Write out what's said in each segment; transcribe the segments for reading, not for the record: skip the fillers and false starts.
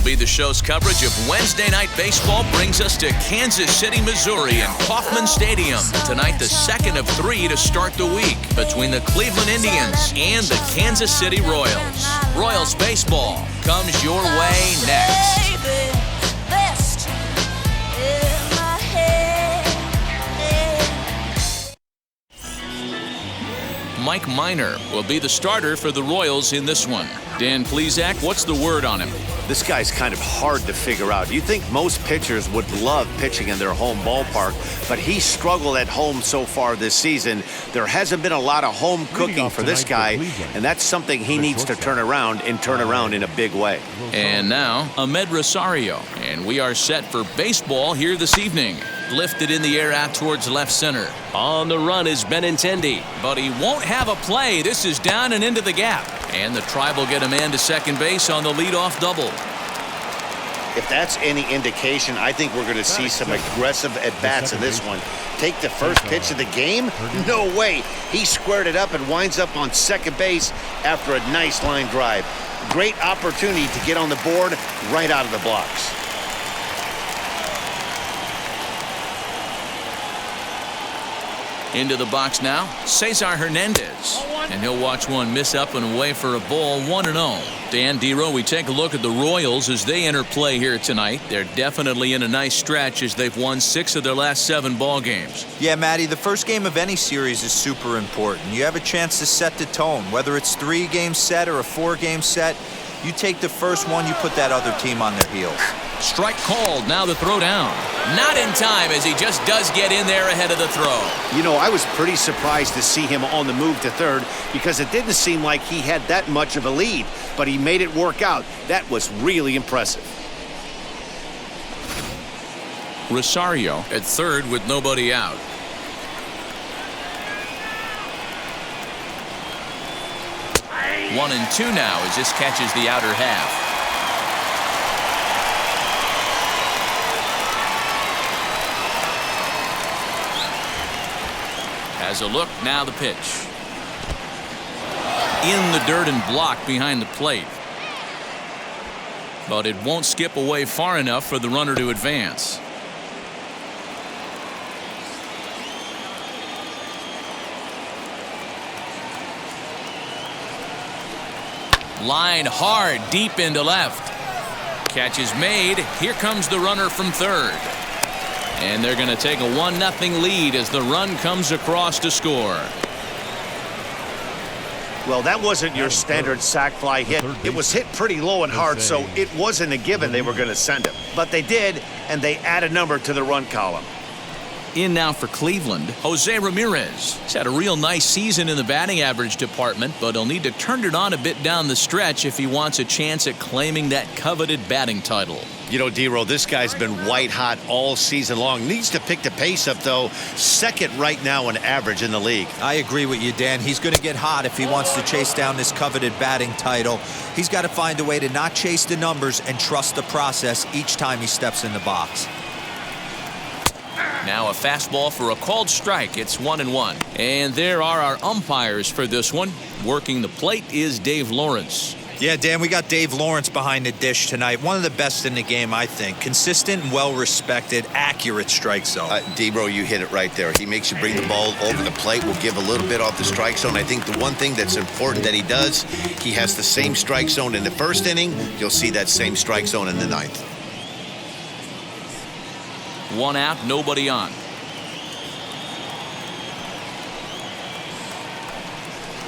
MLB The Show's coverage of Wednesday Night Baseball brings us to Kansas City, Missouri and Kauffman Stadium. Tonight, the second of 3 to start the week between the Cleveland Indians and the Kansas City Royals. Royals baseball comes your way next. Mike Minor will be the starter for the Royals in this one. Dan Plesac, what's the word on him? This guy's kind of hard to figure out. You think most pitchers would love pitching in their home ballpark, but he struggled at home so far this season. There hasn't been a lot of home cooking for this guy, and that's something he needs to turn around in a big way. And now, Amed Rosario, and we are set for baseball here this evening. Lifted in the air out towards left center. On the run is Benintendi, but he won't have a play. This is down and into the gap. And the Tribe will get a man to second base on the leadoff double. If that's any indication, I think we're going to see some aggressive at-bats in this one. Take the first pitch of the game? No way. He squared it up and winds up on second base after a nice line drive. Great opportunity to get on the board right out of the blocks. Into the box now, Cesar Hernandez. And he'll watch one miss up and away for a ball, 1-0. Dan, D-Row, we take a look at the Royals as they enter play here tonight. They're definitely in a nice stretch as they've won 6 of their last 7 ball games. Yeah, Matty, the first game of any series is super important. You have a chance to set the tone, whether it's 3-game set or a 4-game set. You take the first one, you put that other team on their heels. Strike called. Now the throw down. Not in time as he just does get in there ahead of the throw. You know, I was pretty surprised to see him on the move to third because it didn't seem like he had that much of a lead, but he made it work out. That was really impressive. Rosario at third with nobody out. One and two now as this catches the outer half. Has a look, now the pitch. In the dirt and blocked behind the plate. But it won't skip away far enough for the runner to advance. Line hard deep into left. Catch is made. Here comes the runner from third. And they're going to take a 1-0 lead as the run comes across to score. Well, that wasn't your standard sac fly hit. It was hit pretty low and hard, so it wasn't a given they were going to send him. But they did, and they add a number to the run column. In now for Cleveland, Jose Ramirez. He's had a real nice season in the batting average department, but he'll need to turn it on a bit down the stretch if he wants a chance at claiming that coveted batting title. You know, D-Row, this guy's been white hot all season long. Needs to pick the pace up, though. Second right now in average in the league. I agree with you, Dan. He's going to get hot if he wants to chase down this coveted batting title. He's got to find a way to not chase the numbers and trust the process each time he steps in the box. Now a fastball for a called strike. It's 1-1. And there are our umpires for this one. Working the plate is Dave Lawrence. Yeah, Dan, we got Dave Lawrence behind the dish tonight. One of the best in the game, I think. Consistent and well-respected, accurate strike zone. D-Bro, you hit it right there. He makes you bring the ball over the plate. Will give a little bit off the strike zone. I think the one thing that's important that he does, he has the same strike zone in the first inning. You'll see that same strike zone in the ninth. 1 out, nobody on.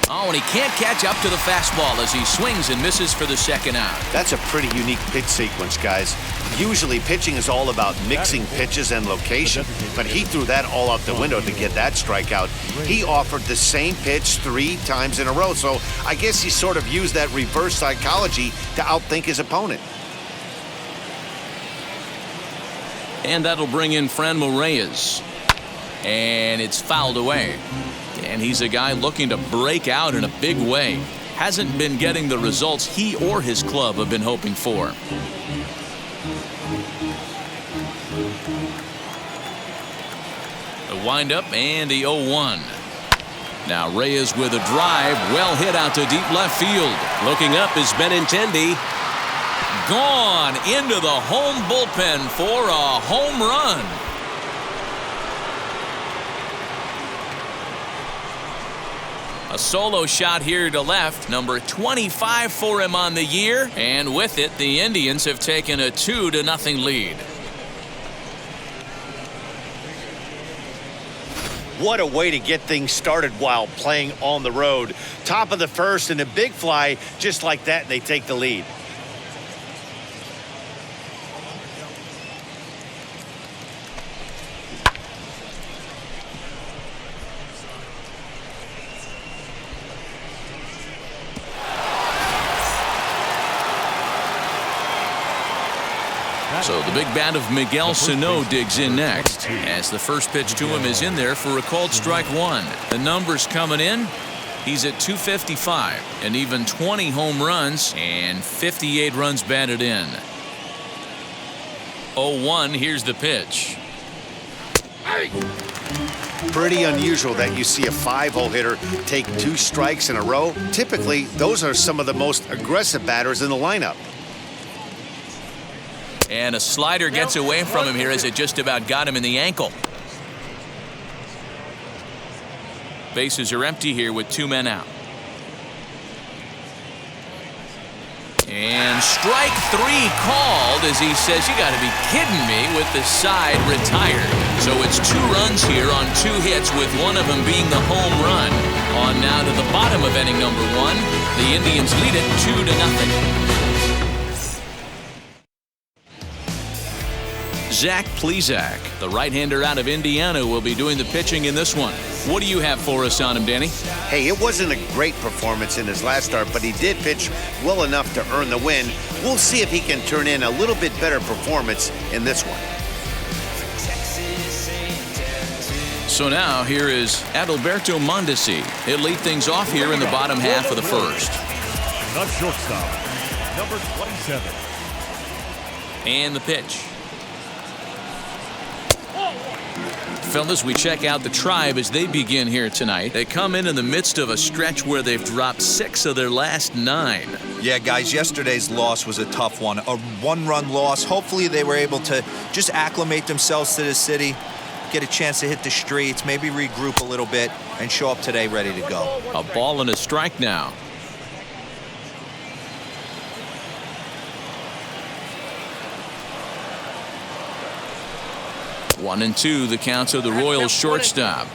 Oh, and he can't catch up to the fastball as he swings and misses for the second out. That's a pretty unique pitch sequence, guys. Usually pitching is all about mixing pitches and location, but he threw that all out the window to get that strikeout. He offered the same pitch 3 times in a row, so I guess he sort of used that reverse psychology to outthink his opponent. And that'll bring in Franmil Reyes. And it's fouled away. And he's a guy looking to break out in a big way. Hasn't been getting the results he or his club have been hoping for. The windup and the 0-1. Now Reyes with a drive, well hit out to deep left field. Looking up is Benintendi. gone into the home bullpen for a home run. A solo shot here to left, number 25 for him on the year, and with it, the Indians have taken a 2-0 lead. What a way to get things started while playing on the road. Top of the first and a big fly, just like that, and they take the lead. So the big bat of Miguel Sano digs in next, as the first pitch to him is in there for a called strike one. The numbers coming in. He's at 255 and even 20 home runs and 58 runs batted in. 0-1. Here's the pitch. Pretty unusual that you see a 5-hole hitter take 2 strikes in a row. Typically, those are some of the most aggressive batters in the lineup. And a slider gets away from him here as it just about got him in the ankle. Bases are empty here with 2 men out. And strike 3 called as he says, "You got to be kidding me," with the side retired. So it's 2 runs here on 2 hits, with one of them being the home run. On now to the bottom of inning number 1. The Indians lead it 2-0. Zach Plesac, the right-hander out of Indiana, will be doing the pitching in this one. What do you have for us on him, Danny? Hey, it wasn't a great performance in his last start, but he did pitch well enough to earn the win. We'll see if he can turn in a little bit better performance in this one. So now here is Alberto Mondesi. He'll lead things off here in the bottom half of the first. The shortstop, number 27. And the pitch. Fellas, we check out the Tribe as they begin here tonight. They come in the midst of a stretch where they've dropped 6 of their last 9. Yeah, guys, yesterday's loss was a tough one. A 1-run loss. Hopefully they were able to just acclimate themselves to the city, get a chance to hit the streets, maybe regroup a little bit, and show up today ready to go. A ball and a strike now. One and 2, the count of the Royals shortstop.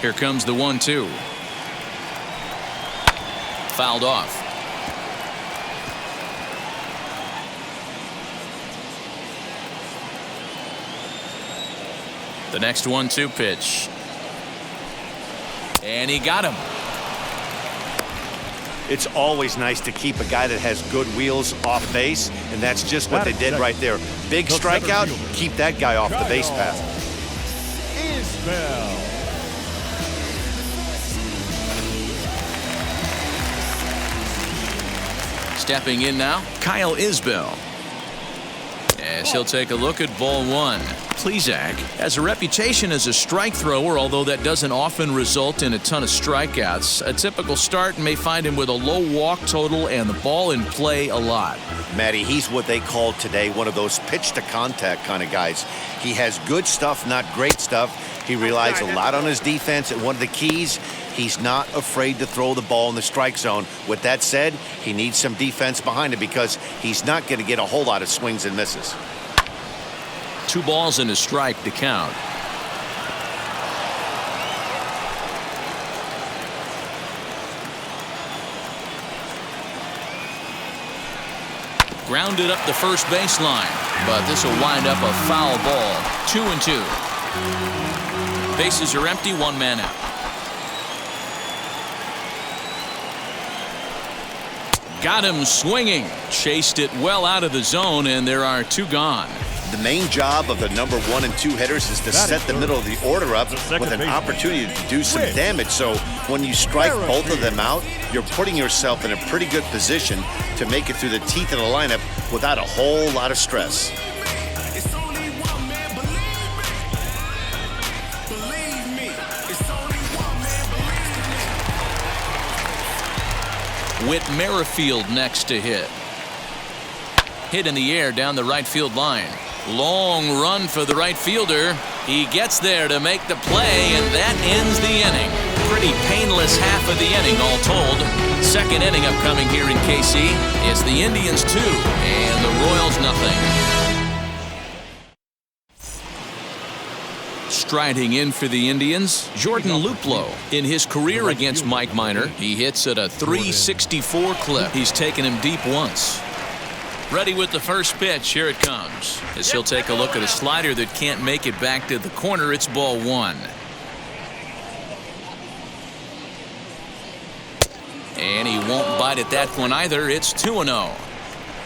Here comes the 1-2. Fouled off. The next 1-2 pitch. And he got him. It's always nice to keep a guy that has good wheels off base, and that's just what they did right there. Big strikeout, keep that guy off the base path. Stepping in now, Kyle Isbell. As he'll take a look at ball 1. Plesac has a reputation as a strike thrower, although that doesn't often result in a ton of strikeouts. A typical start may find him with a low walk total and the ball in play a lot. Matty, he's what they call today one of those pitch to contact kind of guys. He has good stuff, not great stuff. He relies a lot on his defense, and one of the keys, he's not afraid to throw the ball in the strike zone. With that said, he needs some defense behind him because he's not going to get a whole lot of swings and misses. 2 balls and a strike to count. Grounded up the first baseline, but this will wind up a foul ball. 2-2. Bases are empty, 1 man out. Got him swinging. Chased it well out of the zone, and there are 2 gone. The main job of the number 1 and 2 hitters is to set the middle of the order up with an opportunity to do some damage. So when you strike both of them out, you're putting yourself in a pretty good position to make it through the teeth of the lineup without a whole lot of stress. Whit Merrifield next to hit. Hit in the air down the right field line. Long run for the right fielder. He gets there to make the play, and that ends the inning. Pretty painless half of the inning, all told. Second inning upcoming here in KC. It's the Indians 2 and the Royals nothing. Striding in for the Indians, Jordan Luplow. In his career against Mike Minor, he hits at a .364 clip. He's taken him deep once. Ready with the first pitch. Here it comes. As he'll take a look at a slider that can't make it back to the corner. It's ball one. And he won't bite at that one either. It's 2-0.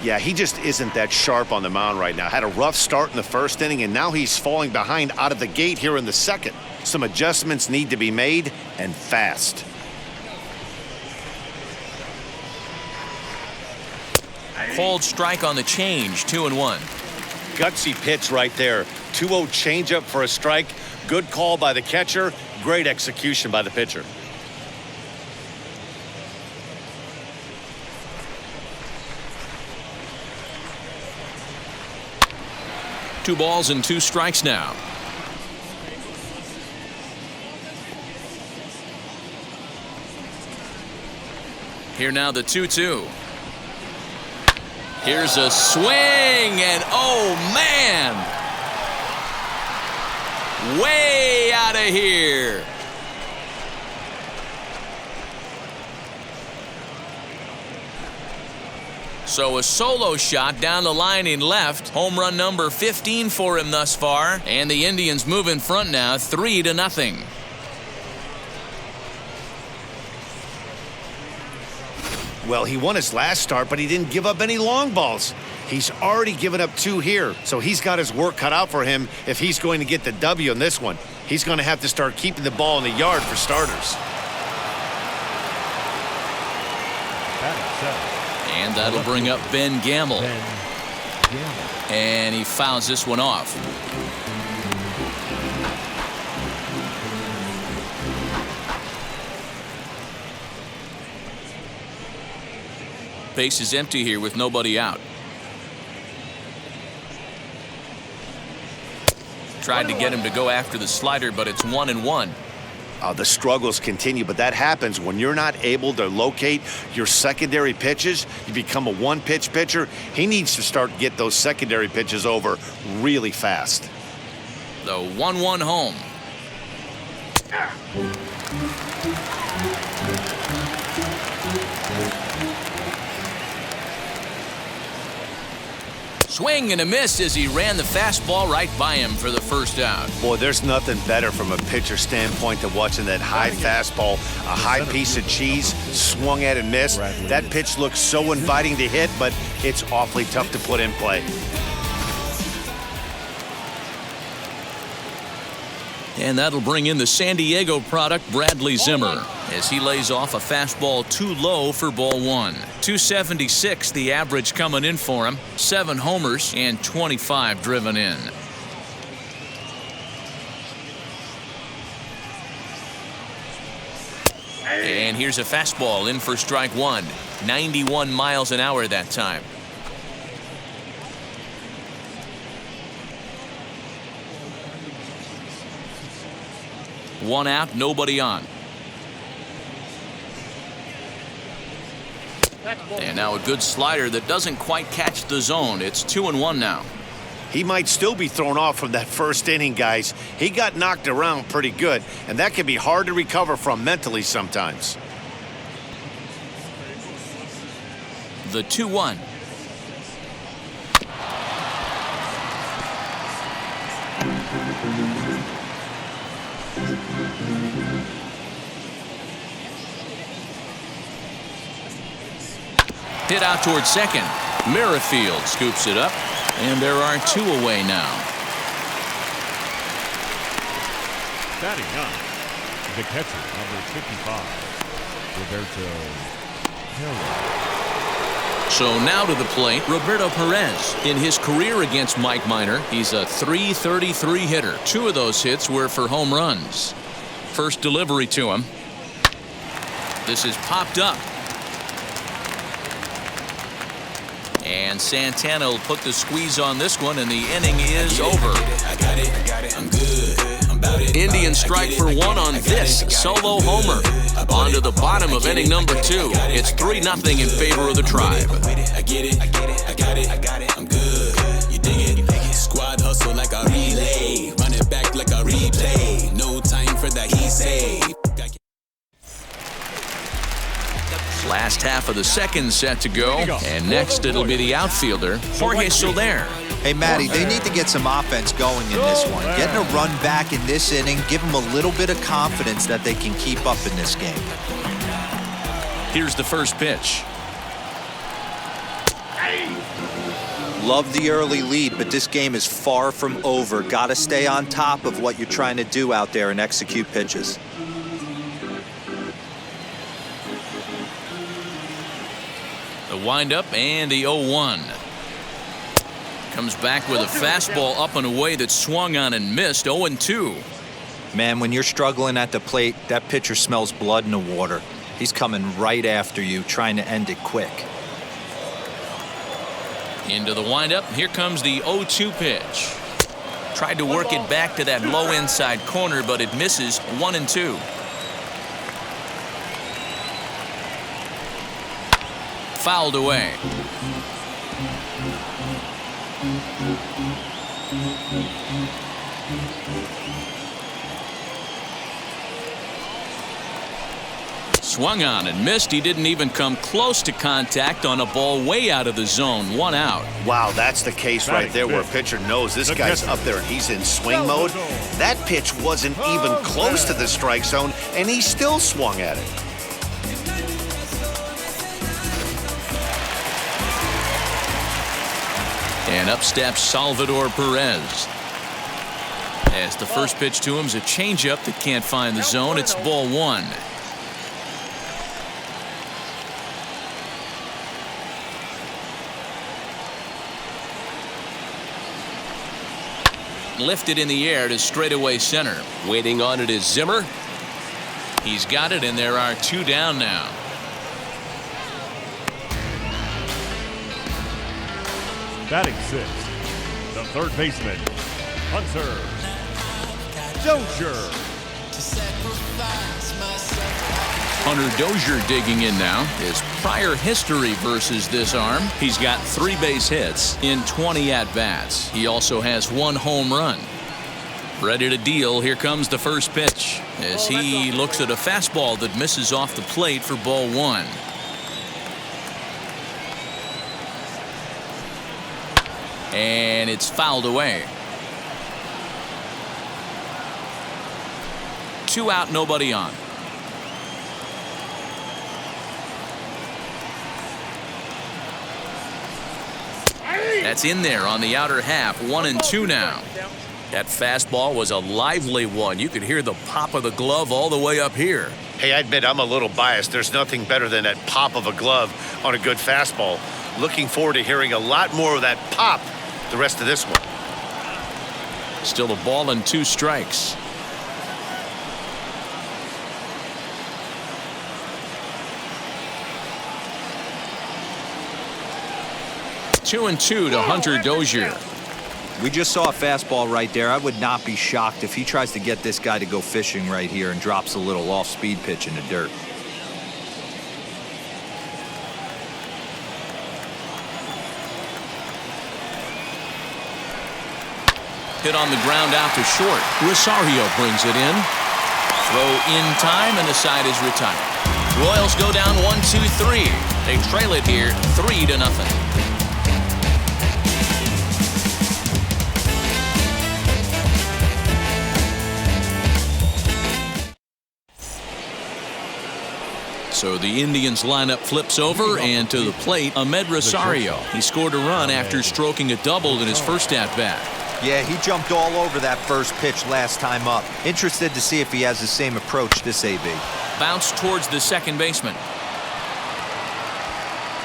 Yeah, he just isn't that sharp on the mound right now. Had a rough start in the first inning, and now he's falling behind out of the gate here in the second. Some adjustments need to be made, and fast. Called strike on the change. 2-1. Gutsy pitch right there. 2-0 changeup for a strike. Good call by the catcher. Great execution by the pitcher. Two balls and two strikes now. Here now the 2-2. Here's a swing, and oh man, way out of here. So a solo shot down the line in left. Home run number 15 for him thus far, and the Indians move in front now, 3-0. Well, he won his last start, but he didn't give up any long balls. He's already given up 2 here, so he's got his work cut out for him if he's going to get the W in this one. He's going to have to start keeping the ball in the yard for starters. And that'll bring up Ben Gamel. And he fouls this one off. Base is empty here with nobody out. Tried to get him to go after the slider, but it's 1-1. The struggles continue, but that happens when you're not able to locate your secondary pitches. You become a one-pitch pitcher. He needs to start to get those secondary pitches over really fast. The 1-1 home. Swing and a miss as he ran the fastball right by him for the first out. Boy, there's nothing better from a pitcher standpoint than watching that high fastball, a high piece of cheese, swung at and missed. That pitch looks so inviting to hit, but it's awfully tough to put in play. And that'll bring in the San Diego product, Bradley Zimmer, as he lays off a fastball too low for ball one. 276 the average coming in for him. 7 homers and 25 driven in. And here's a fastball in for strike one. 91 miles an hour that time. One out, nobody on. And now a good slider that doesn't quite catch the zone. It's 2-1 now. He might still be thrown off from that first inning, guys. He got knocked around pretty good, and that can be hard to recover from mentally sometimes. The 2-1. Hit out towards second. Merrifield scoops it up, and there are 2 away now. Batting ninth, the catcher, number 55, Roberto Perez. So now to the plate, Roberto Perez. In his career against Mike Minor, he's a .333 hitter. 2 of those hits were for home runs. First delivery to him. This is popped up. And Santana will put the squeeze on this one, and the inning is over. I got it, I'm good, I'm about it. Indians strike for one on this solo homer. On to the bottom of inning number 2. It's 3-0 in favor of the Tribe. I get it, I'm good. You dig it? Squad hustle like a relay. Run it back like a replay. No time for that he say. Last half of the second set to go, and next it'll be the outfielder, Jorge Soler. Hey, Matty, they need to get some offense going in this one. Getting a run back in this inning, give them a little bit of confidence that they can keep up in this game. Here's the first pitch. Love the early lead, but this game is far from over. Got to stay on top of what you're trying to do out there and execute pitches. The windup and the 0-1. Comes back with a fastball up and away that swung on and missed. 0-2. Man, when you're struggling at the plate, that pitcher smells blood in the water. He's coming right after you, trying to end it quick. Into the windup. Here comes the 0-2 pitch. Tried to work it back to that low inside corner, but it misses. 1-2. Fouled away. Swung on and missed. He didn't even come close to contact on a ball way out of the zone. 1 out. Wow, that's the case right there where a pitcher knows this guy's up there and he's in swing mode. That pitch wasn't even close to the strike zone, and he still swung at it. And up steps Salvador Perez. As the first pitch to him is a changeup that can't find the zone. It's ball 1. Lifted in the air to straightaway center. Waiting on it is Zimmer. He's got it, and there are 2 down now. Batting 6th, the third baseman, Hunter Dozier. Hunter Dozier digging in now. His prior history versus this arm. He's got 3 base hits in 20 at-bats. He also has 1 home run. Ready to deal. Here comes the first pitch as he looks at a fastball that misses off the plate for ball 1. And it's fouled away. 2 out, nobody on. That's in there on the outer half. 1-2 now. That fastball was a lively one. You could hear the pop of the glove all the way up here. Hey, I admit I'm a little biased. There's nothing better than that pop of a glove on a good fastball. Looking forward to hearing a lot more of that pop the rest of this one. Still a ball and 2 strikes. Two and 2 to Hunter Dozier. We just saw a fastball right there. I would not be shocked if he tries to get this guy to go fishing right here and drops a little off-speed pitch in the dirt. Hit on the ground out to short. Rosario brings it in. Throw in time, and the side is retired. Royals go down 1-2-3. They trail it here 3-0. So the Indians lineup flips over, and to the plate, Ahmed Rosario. He scored a run after stroking a double in his first at-bat. Yeah, he jumped all over that first pitch last time up. Interested to see if he has the same approach this AB. Bounce towards the second baseman.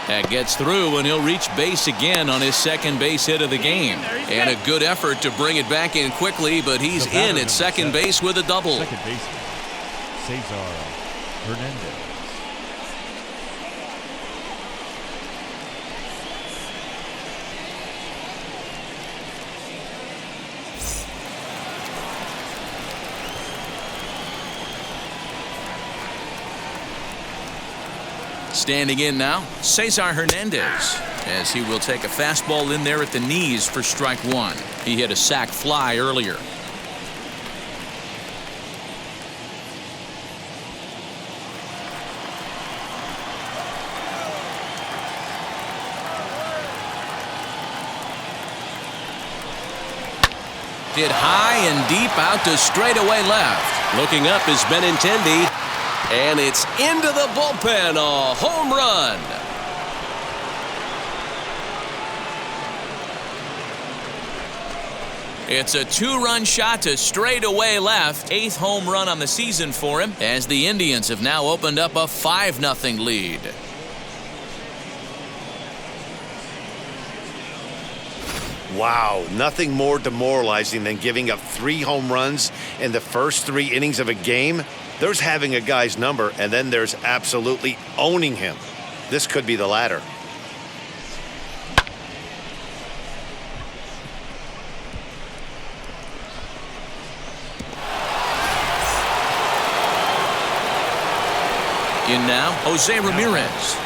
That gets through, and he'll reach base again on his second base hit of the game. And a good effort to bring it back in quickly, but he's in at second base with a double. Second baseman, Cesar Hernandez. Standing in now, Cesar Hernandez, as he will take a fastball in there at the knees for strike one. He hit a sac fly earlier. Hit high and deep out to straightaway left. Looking up is Benintendi, and it's into the bullpen. A home run. It's a two-run shot to straightaway left. 8th home run on the season for him, as the Indians have now opened up a 5-0 lead. Wow, nothing more demoralizing than giving up 3 home runs in the first 3 innings of a game. There's having a guy's number, and then there's absolutely owning him. This could be the latter. In now, Jose Ramirez,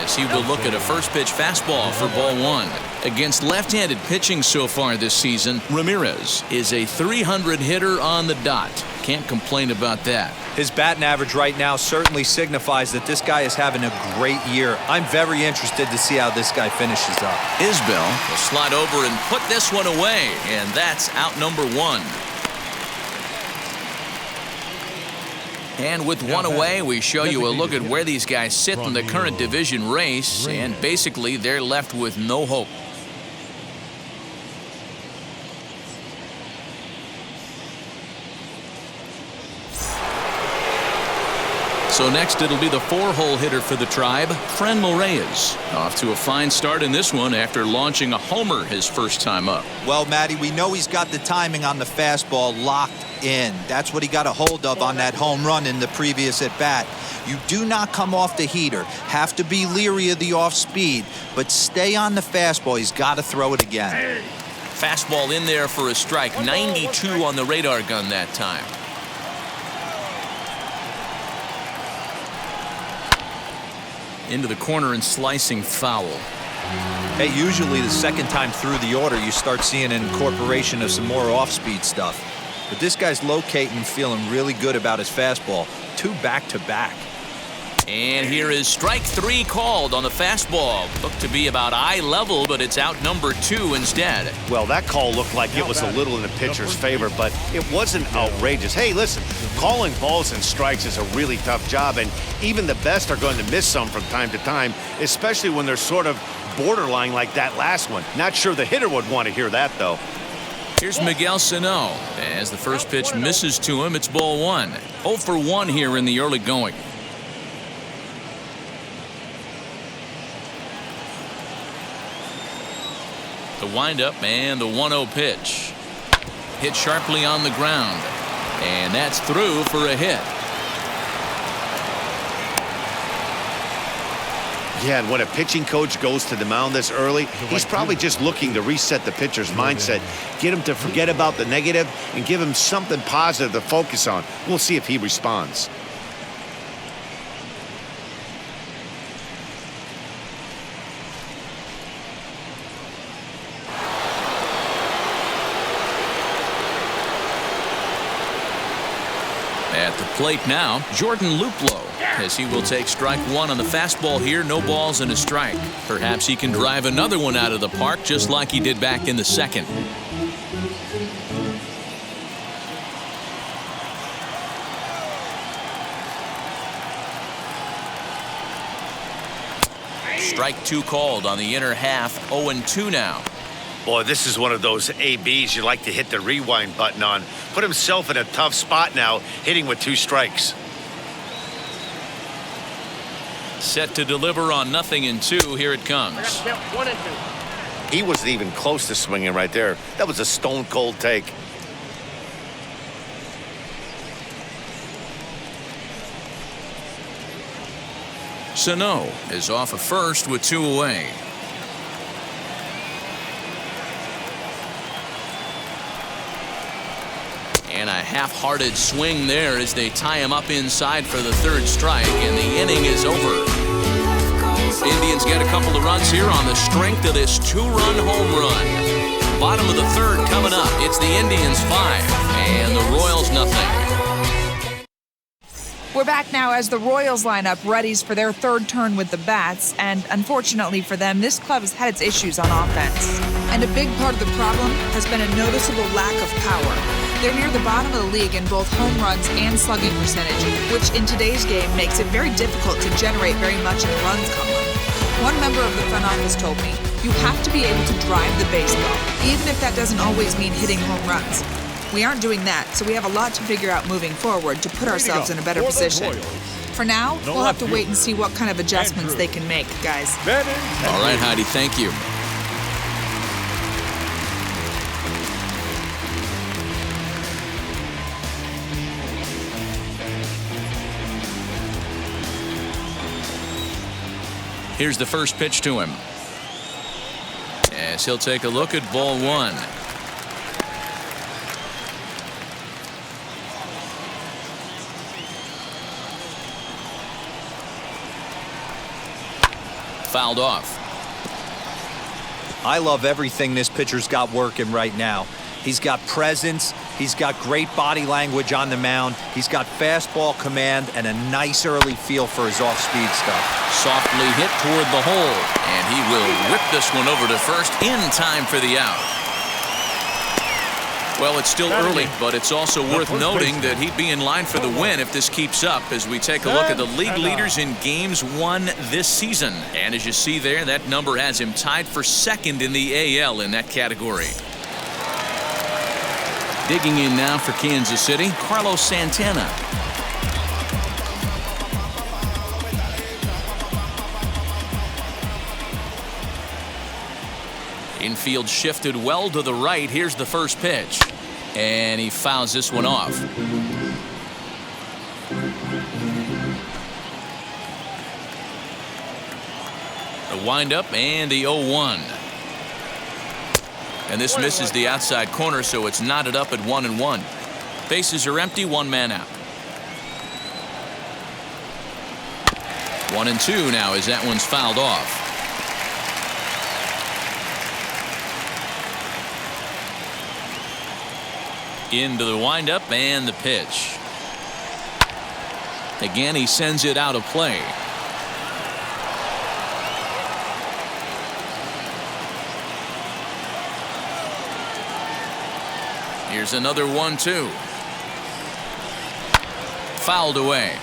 as he will look at a first pitch fastball for ball 1. Against left-handed pitching so far this season, Ramirez is a .300 hitter on the dot. Can't complain about that. His batting average right now certainly signifies that this guy is having a great year. I'm very interested to see how this guy finishes up. Isbell will slide over and put this one away, and that's out number 1. And with one away, we show you a look at where these guys sit in the current division race, and basically they're left with no hope. So next it'll be the 4-hole hitter for the Tribe, Fernando Reyes. Off to a fine start in this one after launching a homer his first time up. Well, Matty, we know he's got the timing on the fastball locked in. That's what he got a hold of on that home run in the previous at-bat. You do not come off the heater. Have to be leery of the off-speed, but stay on the fastball. He's got to throw it again. Fastball in there for a strike. 92 on the radar gun that time. Into the corner and slicing foul. Hey, usually the second time through the order you start seeing an incorporation of some more off-speed stuff. But this guy's locating and feeling really good about his fastball. 2 back-to-back. And here is strike 3 called on the fastball. Looked to be about eye level, but it's out number 2 instead. Well, that call looked like it was a little in the pitcher's favor, but it wasn't outrageous. Hey, listen, calling balls and strikes is a really tough job, and even the best are going to miss some from time to time, especially when they're sort of borderline like that last one. Not sure the hitter would want to hear that, though. Here's Miguel Sano. As the first pitch misses to him, it's ball 1. 0 for 1 here in the early going. The windup and the 1-0 pitch. Hit sharply on the ground. And that's through for a hit. Yeah, and when a pitching coach goes to the mound this early, he's probably just looking to reset the pitcher's mindset, get him to forget about the negative, and give him something positive to focus on. We'll see if he responds. At the plate now, Jordan Luplow, as he will take strike 1 on the fastball here. No balls and a strike. Perhaps he can drive another one out of the park just like he did back in the second. Strike 2 called on the inner half. 0-2 now. Boy, this is one of those ABs you like to hit the rewind button on. Put himself in a tough spot now, hitting with 2 strikes. Set to deliver on 0-2. Here it comes. 1 and 2. He wasn't even close to swinging right there. That was a stone-cold take. Sano is off at first with 2 away. And a half-hearted swing there as they tie him up inside for the third strike, and the inning is over. Indians get a couple of runs here on the strength of this two-run home run. Bottom of the third coming up. It's the Indians 5 and the Royals nothing. We're back now as the Royals line up readies for their third turn with the bats, and unfortunately for them, this club has had its issues on offense. And a big part of the problem has been a noticeable lack of power. They're near the bottom of the league in both home runs and slugging percentage, which in today's game makes it very difficult to generate very much in the runs column. One member of the front office told me, you have to be able to drive the baseball, even if that doesn't always mean hitting home runs. We aren't doing that, so we have a lot to figure out moving forward to put ourselves in a better position. For now, we'll have to wait and see what kind of adjustments they can make, guys. All right, Heidi, thank you. Here's the first pitch to him. As he'll take a look at ball one. Fouled off. I love everything this pitcher's got working right now. He's got presence. He's got great body language on the mound. He's got fastball command and a nice early feel for his off-speed stuff. Softly hit toward the hole, and he will whip this one over to first in time for the out. Well, it's still early, but it's also worth noting that he'd be in line for the win if this keeps up as we take a look at the league leaders in games won this season. And as you see there, that number has him tied for second in the AL in that category. Digging in now for Kansas City, Carlos Santana. Infield shifted well to the right. Here's the first pitch. And he fouls this one off. The windup and the 0-1. And this misses the outside corner, so it's knotted up at 1-1. Bases are empty, one man out. 1-2 now as that one's fouled off. Into the windup and the pitch. Again, he sends it out of play. Here's another 1-2. Fouled away.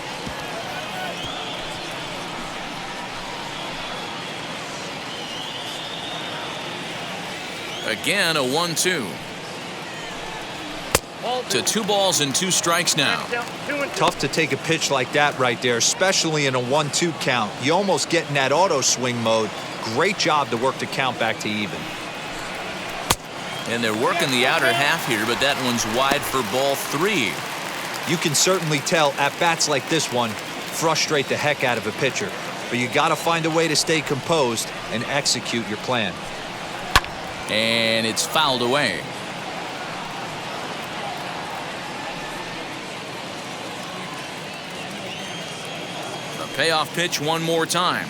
Again, a 1-2. To 2 balls and 2 strikes now. Tough to take a pitch like that right there, especially in a 1-2 count. You almost get in that auto swing mode. Great job to work the count back to even. And they're working the outer half here, but that one's wide for ball 3. You can certainly tell at bats like this one frustrate the heck out of a pitcher, but you got to find a way to stay composed and execute your plan. And it's fouled away. The payoff pitch one more time.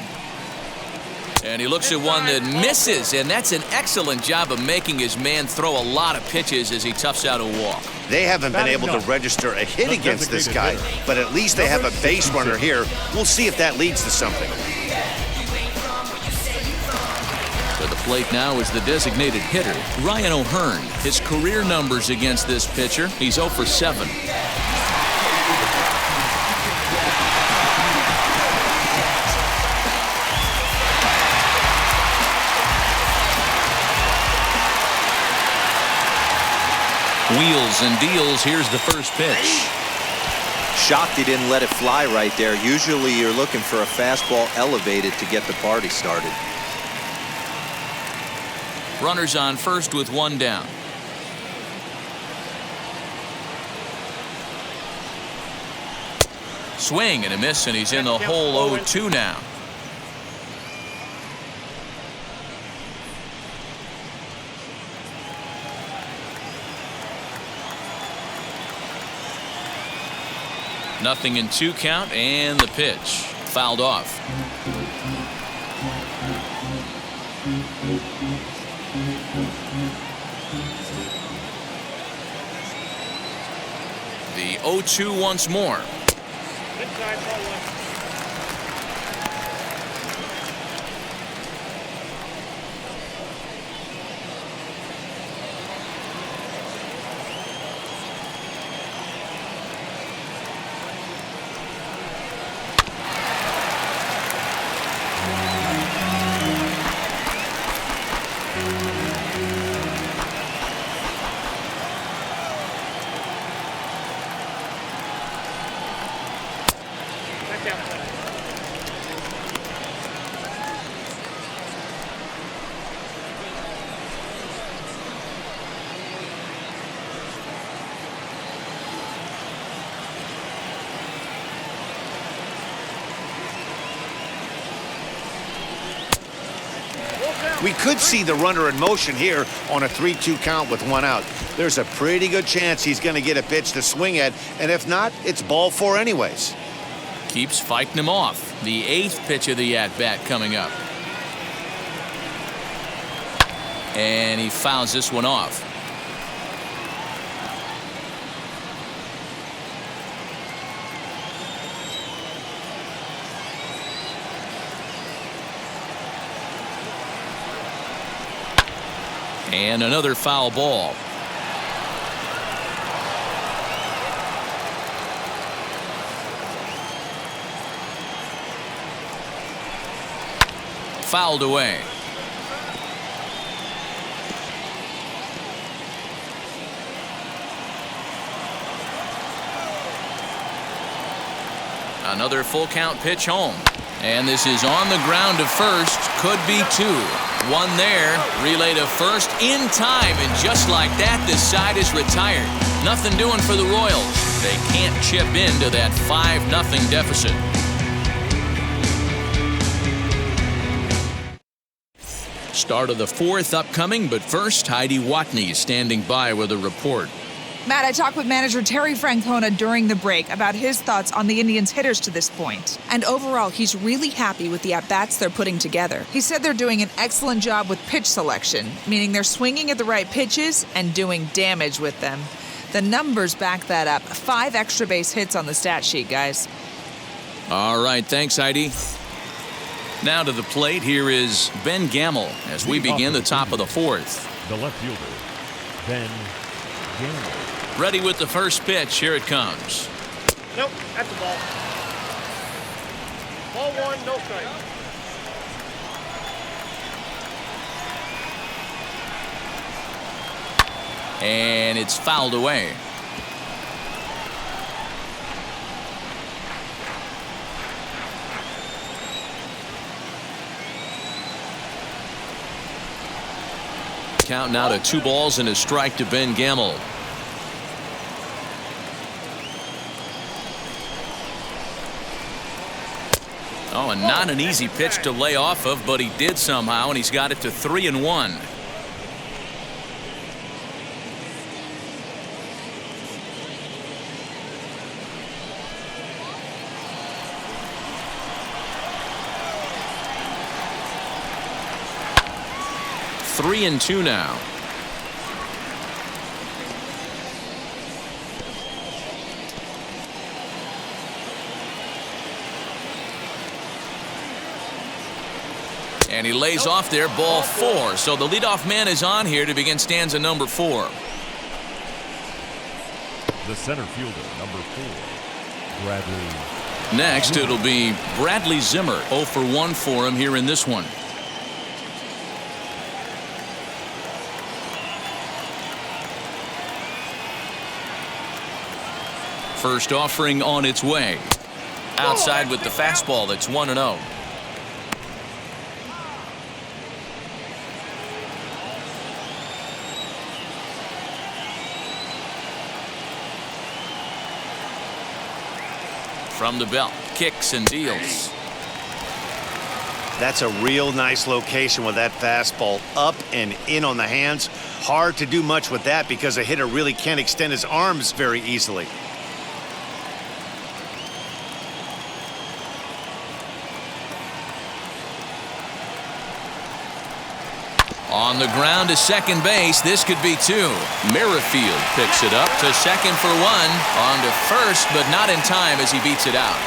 And he looks at one that misses, and that's an excellent job of making his man throw a lot of pitches as he toughs out a walk. They haven't been able to register a hit against this guy, but at least they have a base runner here. We'll see if that leads to something. To the plate now is the designated hitter, Ryan O'Hearn. His career numbers against this pitcher, he's 0 for 7. Wheels and deals. Here's the first pitch. Shocked he didn't let it fly right there. Usually you're looking for a fastball elevated to get the party started. Runners on first with 1 down. Swing and a miss, and he's in the hole 0-2 now. 0-2 count, and the pitch fouled off. The 0-2 once more. Inside, ball one. We could see the runner in motion here on a 3-2 count with 1 out. There's a pretty good chance he's going to get a pitch to swing at, and if not, it's ball 4 anyways. Keeps fighting him off. The 8th pitch of the at-bat coming up. And he fouls this one off. And another foul ball. Fouled away. Another full count pitch home. And this is on the ground to first. Could be 2. 1 there. Relay to first in time. And just like that, this side is retired. Nothing doing for the Royals. They can't chip into that 5-0 deficit. Start of the 4th upcoming, but first, Heidi Watney is standing by with a report. Matt, I talked with manager Terry Francona during the break about his thoughts on the Indians' hitters to this point. And overall, he's really happy with the at-bats they're putting together. He said they're doing an excellent job with pitch selection, meaning they're swinging at the right pitches and doing damage with them. The numbers back that up. 5 extra base hits on the stat sheet, guys. All right, thanks, Heidi. Now to the plate, here is Ben Gamel as we begin the top of the 4th. The left fielder, Ben Gamel. Ready with the first pitch. Here it comes. Nope, that's a ball. Ball 1, no strike. And it's fouled away. Count now to 2 balls and a strike to Ben Gamel. Oh, and not an easy pitch to lay off of, but he did somehow, and he's got it to 3-1. Three and 2 now. And he lays off there, ball 4. So the leadoff man is on here to begin stanza number 4. The center fielder, number 4, Bradley. Next, it'll be Bradley Zimmer. 0 for 1 for him here in this one. First offering on its way. Outside with the fastball. That's 1-0. From the belt, kicks and deals. That's a real nice location with that fastball up and in on the hands. Hard to do much with that because a hitter really can't extend his arms very easily. On the ground to second base, this could be two. Merrifield picks it up to second for one. On to first, but not in time as he beats it out.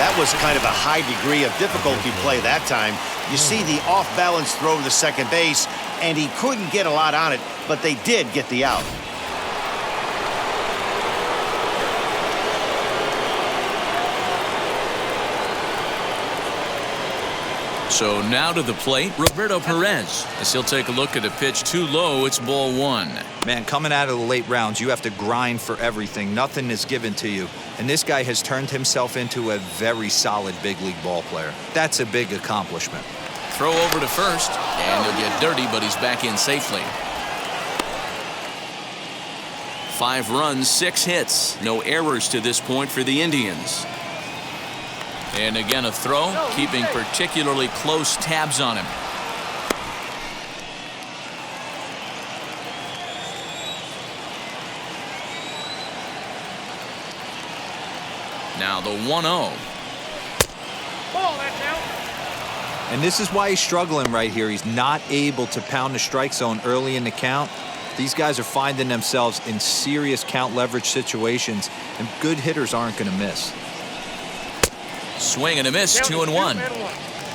That was kind of a high degree of difficulty play that time. You see the off-balance throw to second base, and he couldn't get a lot on it, but they did get the out. So now to the plate, Roberto Perez. As he'll take a look at a pitch too low, it's ball one. Man, coming out of the late rounds, you have to grind for everything. Nothing is given to you. And this guy has turned himself into a very solid big league ball player. That's a big accomplishment. Throw over to first, and he'll get dirty, but he's back in safely. 5 runs, 6 hits. No errors to this point for the Indians. And again, a throw, keeping particularly close tabs on him. Now the 1-0. And this is why he's struggling right here. He's not able to pound the strike zone early in the count. These guys are finding themselves in serious count leverage situations, and good hitters aren't going to miss. Swing and a miss, 2-1.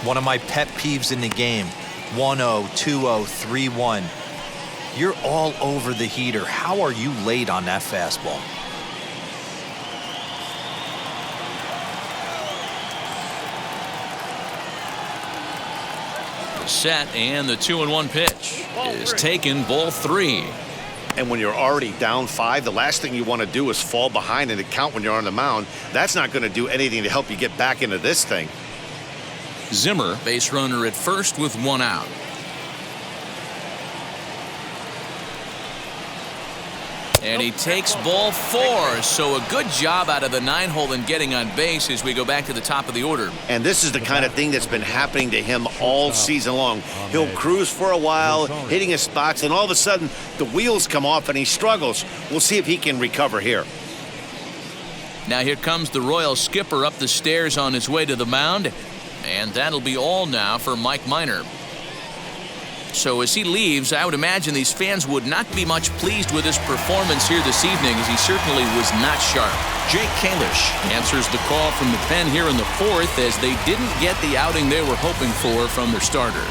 One of my pet peeves in the game. 1-0, 2-0, 3-1. You're all over the heater. How are you late on that fastball? The set and the 2-1 pitch is taken, ball 3. And when you're already down 5, the last thing you want to do is fall behind in the count when you're on the mound. That's not going to do anything to help you get back into this thing. Zimmer, base runner at first with 1 out. And he takes ball 4, so a good job out of the 9-hole in getting on base as we go back to the top of the order. And this is the kind of thing that's been happening to him all season long. He'll cruise for a while, hitting his spots, and all of a sudden the wheels come off and he struggles. We'll see if he can recover here. Now here comes the Royal skipper up the stairs on his way to the mound, and that'll be all now for Mike Minor. So as he leaves, I would imagine these fans would not be much pleased with his performance here this evening, as he certainly was not sharp. Jake Kalish answers the call from the pen here in the 4th, as they didn't get the outing they were hoping for from their starter.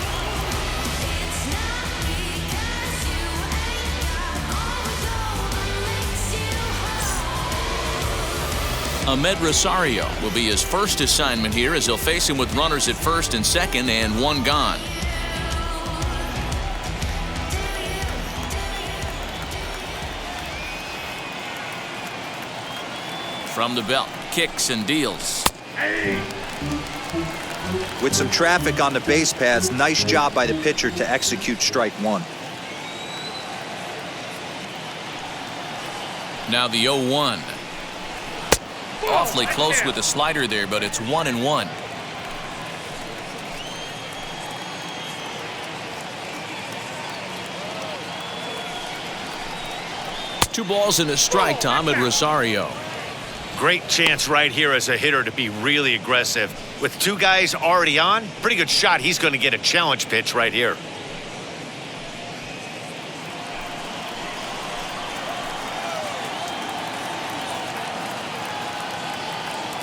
Ahmed Rosario will be his first assignment here, as he'll face him with runners at first and second and 1 gone. From the belt, kicks and deals. With some traffic on the base paths, nice job by the pitcher to execute strike 1. Now the 0-1. Awfully close with the slider there, but it's 1-1. Two balls and a strike to Ahmed Rosario. Great chance right here as a hitter to be really aggressive. With 2 guys already on, pretty good shot. He's going to get a challenge pitch right here.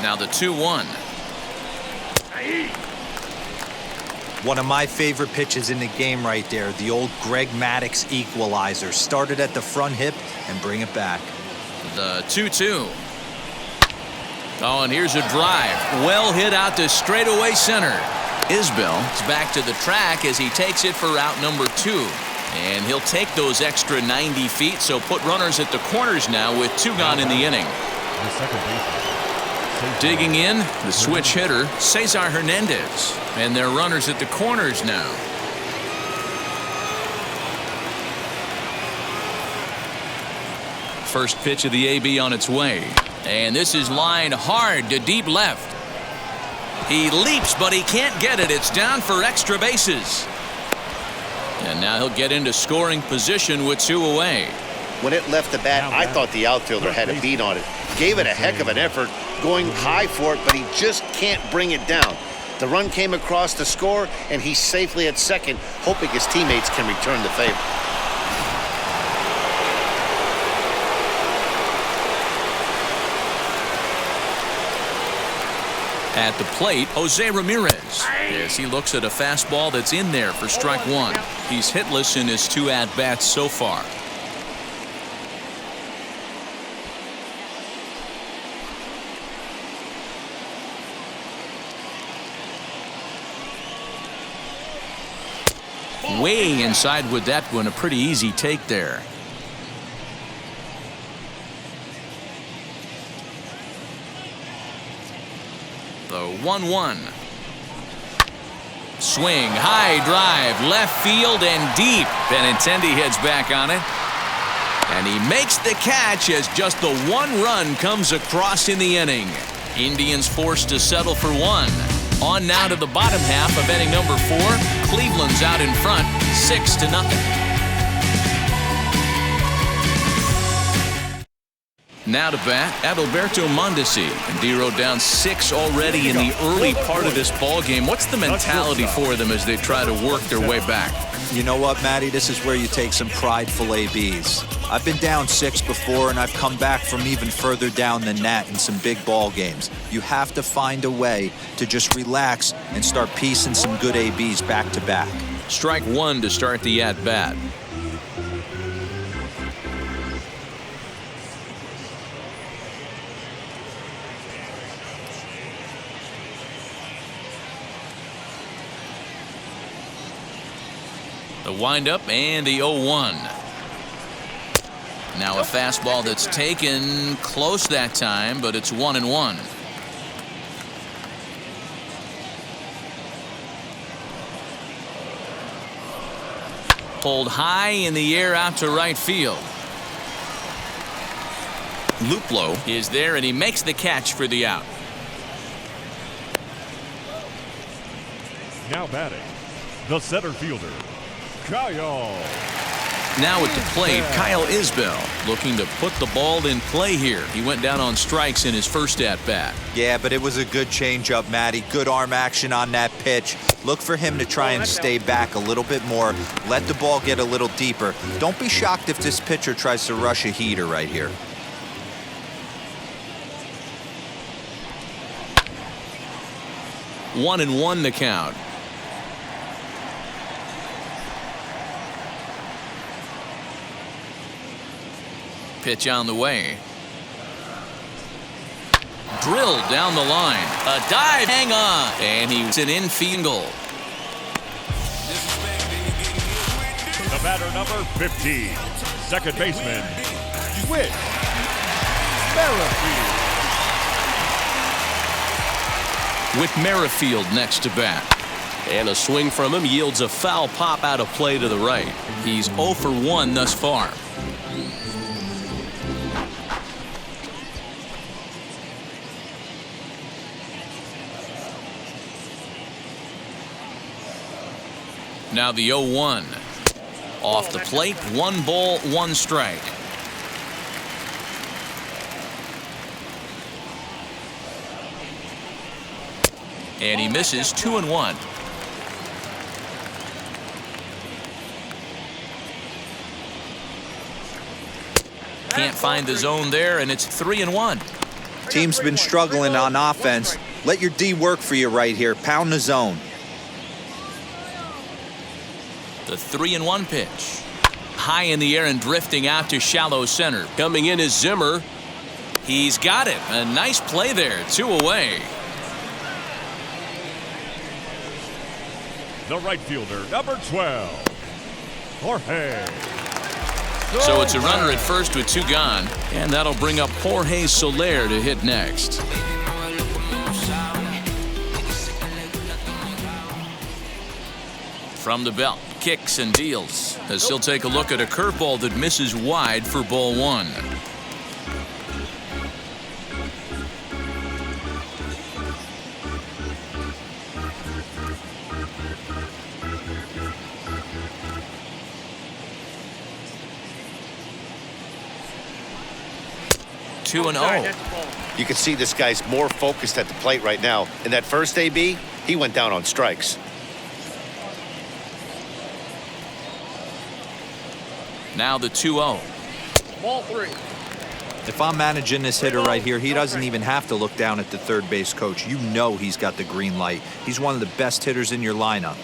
Now the 2-1. One of my favorite pitches in the game right there, the old Greg Maddux equalizer. Started at the front hip and bring it back. The 2-2. Oh, and here's a drive. Well hit out to straightaway center. Isbell is back to the track as he takes it for out number 2. And he'll take those extra 90 feet, so put runners at the corners now with 2 gone in the inning. The second baseman. Digging in, the switch hitter, Cesar Hernandez. And they're runners at the corners now. First pitch of the AB on its way. And this is lined hard to deep left. He leaps, but he can't get it. It's down for extra bases. And now he'll get into scoring position with 2 away. When it left the bat, I thought the outfielder had a beat on it. Gave it a heck of an effort, going high for it, but he just can't bring it down. The run came across to score, and he's safely at second, hoping his teammates can return the favor. At the plate, Jose Ramirez. As he looks at a fastball that's in there for strike one. He's hitless in his 2 at-bats so far. Way inside with that one, a pretty easy take there. The 1-1. Swing, high drive, left field and deep. Benintendi heads back on it. And he makes the catch as just the 1 run comes across in the inning. Indians forced to settle for 1. On now to the bottom half of inning number 4. Cleveland's out in front, 6-0. Now to bat, Alberto Mondesi. And DeRosa down 6 already in the early part of this ball game. What's the mentality for them as they try to work their way back? You know what, Matty? This is where you take some prideful ABs. I've been down 6 before, and I've come back from even further down than that in some big ball games. You have to find a way to just relax and start piecing some good ABs back to back. Strike 1 to start the at-bat. The windup and the 0-1. Now a fastball that's taken close that time, but it's 1-1. Pulled high in the air out to right field. Luplow is there and he makes the catch for the out. Now batting, the center fielder, Kyle. Now at the plate, Kyle Isbell looking to put the ball in play here. He went down on strikes in his first at-bat. Yeah, but it was a good changeup, Matty. Good arm action on that pitch. Look for him to try and stay back a little bit more. Let the ball get a little deeper. Don't be shocked if this pitcher tries to rush a heater right here. One and one the count. Pitch on the way. Drilled down the line. A dive, hang on. And he's an infield goal. The batter number 15, second baseman, Whit Merrifield. With Merrifield next to bat. And a swing from him yields a foul pop out of play to the right. He's 0 for 1 thus far. Now the 0-1. Off the plate, 1 ball, 1 strike. And he misses 2-1. Can't find the zone there, and it's 3-1. Team's been struggling on offense. Let your D work for you right here. Pound the zone. The 3-1 pitch. High in the air and drifting out to shallow center. Coming in is Zimmer. He's got it. A nice play there. 2 away. The right fielder, number 12, Jorge. So it's a runner at first with 2 gone. And that'll bring up Jorge Soler to hit next. From the belt, kicks and deals as he'll take a look at a curveball that misses wide for ball 1. You can see this guy's more focused at the plate right now. In that first AB, He went down on strikes. Now the 2-0. Ball 3. If I'm managing this hitter right here, he doesn't even have to look down at the third base coach. You know he's got the green light. He's one of the best hitters in your lineup.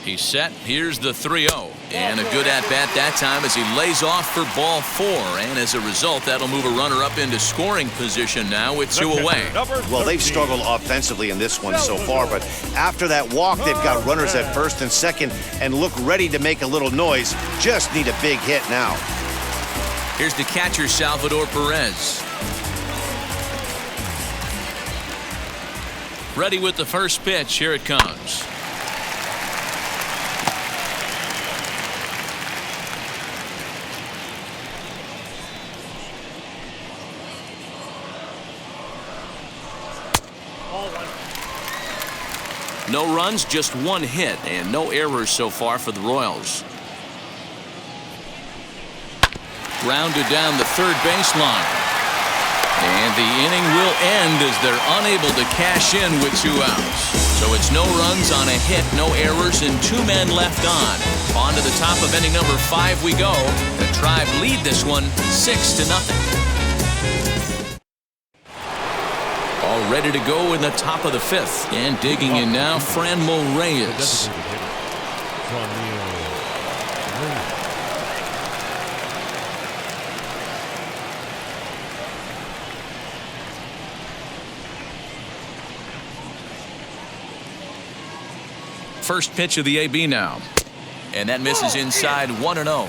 He's set. Here's the 3-0. And a good at-bat that time as he lays off for ball 4. And as a result, that'll move a runner up into scoring position now with 2 away. Well, they've struggled offensively in this one so far, but after that walk, they've got runners at first and second and look ready to make a little noise. Just need a big hit now. Here's the catcher, Salvador Perez. Ready with the first pitch. Here it comes. No runs, just 1 hit, and no errors so far for the Royals. Grounded down the third baseline. And the inning will end as they're unable to cash in with 2 outs. So it's no runs on a hit, no errors, and 2 men left on. On to the top of inning number 5 we go. The Tribe lead this one 6-0. All ready to go in the top of the 5th. And digging in now, Fernando Reyes. First pitch of the AB now. And that misses inside 1-0.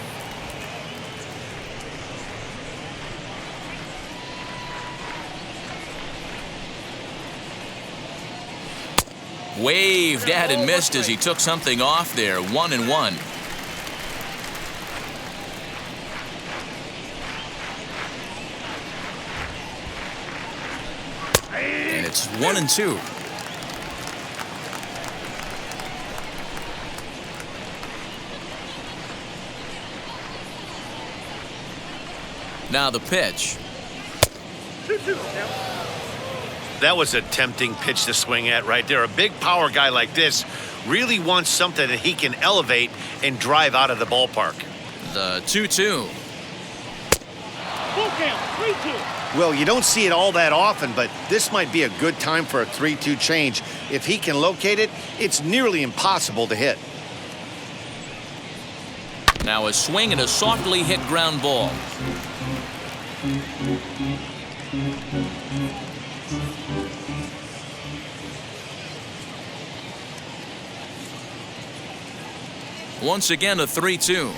Waved at and missed as he took something off there. 1-1. And it's 1-2. Now the pitch. That was a tempting pitch to swing at right there. A big power guy like this really wants something that he can elevate and drive out of the ballpark. The 2-2. Full count, 3-2. Well, you don't see it all that often, but this might be a good time for a 3-2 change. If he can locate it, it's nearly impossible to hit. Now a swing and a softly hit ground ball. Once again, a 3-2.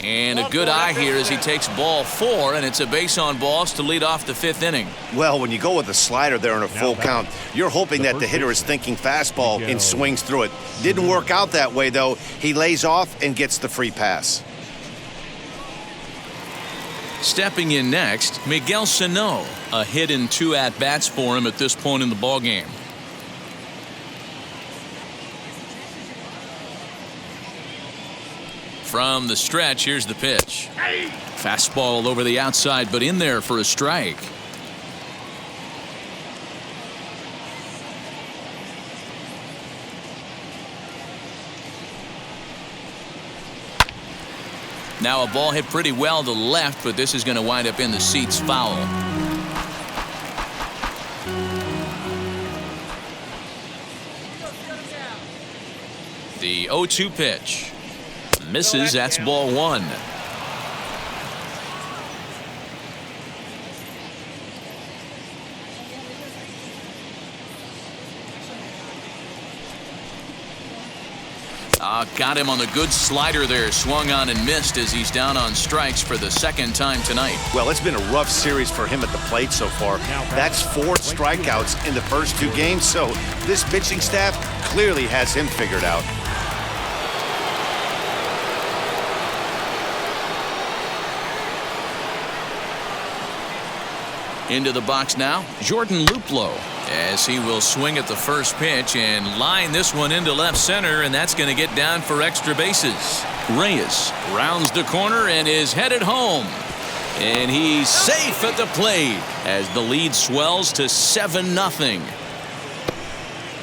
And a good eye here as he takes ball 4, and it's a base on balls to lead off the 5th inning. Well, when you go with a slider there in a full count, you're hoping that the hitter is thinking fastball and swings through it. Didn't work out that way, though. He lays off and gets the free pass. Stepping in next, Miguel Sano. A hit in 2 at-bats for him at this point in the ballgame. From the stretch, here's the pitch. Fastball over the outside, but in there for a strike. Now a ball hit pretty well to left, but this is going to wind up in the seats foul. The 0-2 pitch. Misses, that's ball 1. Got him on the good slider there. Swung on and missed as he's down on strikes for the 2nd time tonight. Well, it's been a rough series for him at the plate so far. That's 4 strikeouts in the first 2 games, so this pitching staff clearly has him figured out. Into the box now, Jordan Luplow. as he will swing at the first pitch and line this one into left center, and that's going to get down for extra bases. Reyes rounds the corner and is headed home. And he's safe at the plate as the lead swells to 7-0.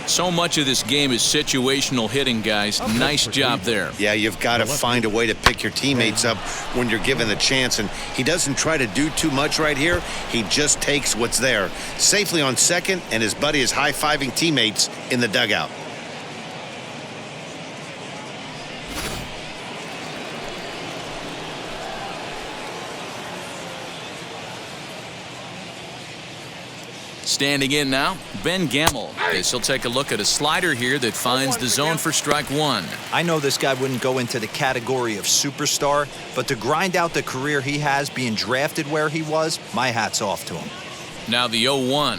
So much of this game is situational hitting, guys. Nice job there. Yeah, you've got to find a way to pick your teammates up when you're given the chance, and he doesn't try to do too much right here. He just takes what's there. Safely on second, and his buddy is high-fiving teammates in the dugout. Standing in now, Ben Gamel, as he'll take a look at a slider here that finds the zone for strike one. I know this guy wouldn't go into the category of superstar, but to grind out the career he has being drafted where he was, my hat's off to him. Now the 0-1.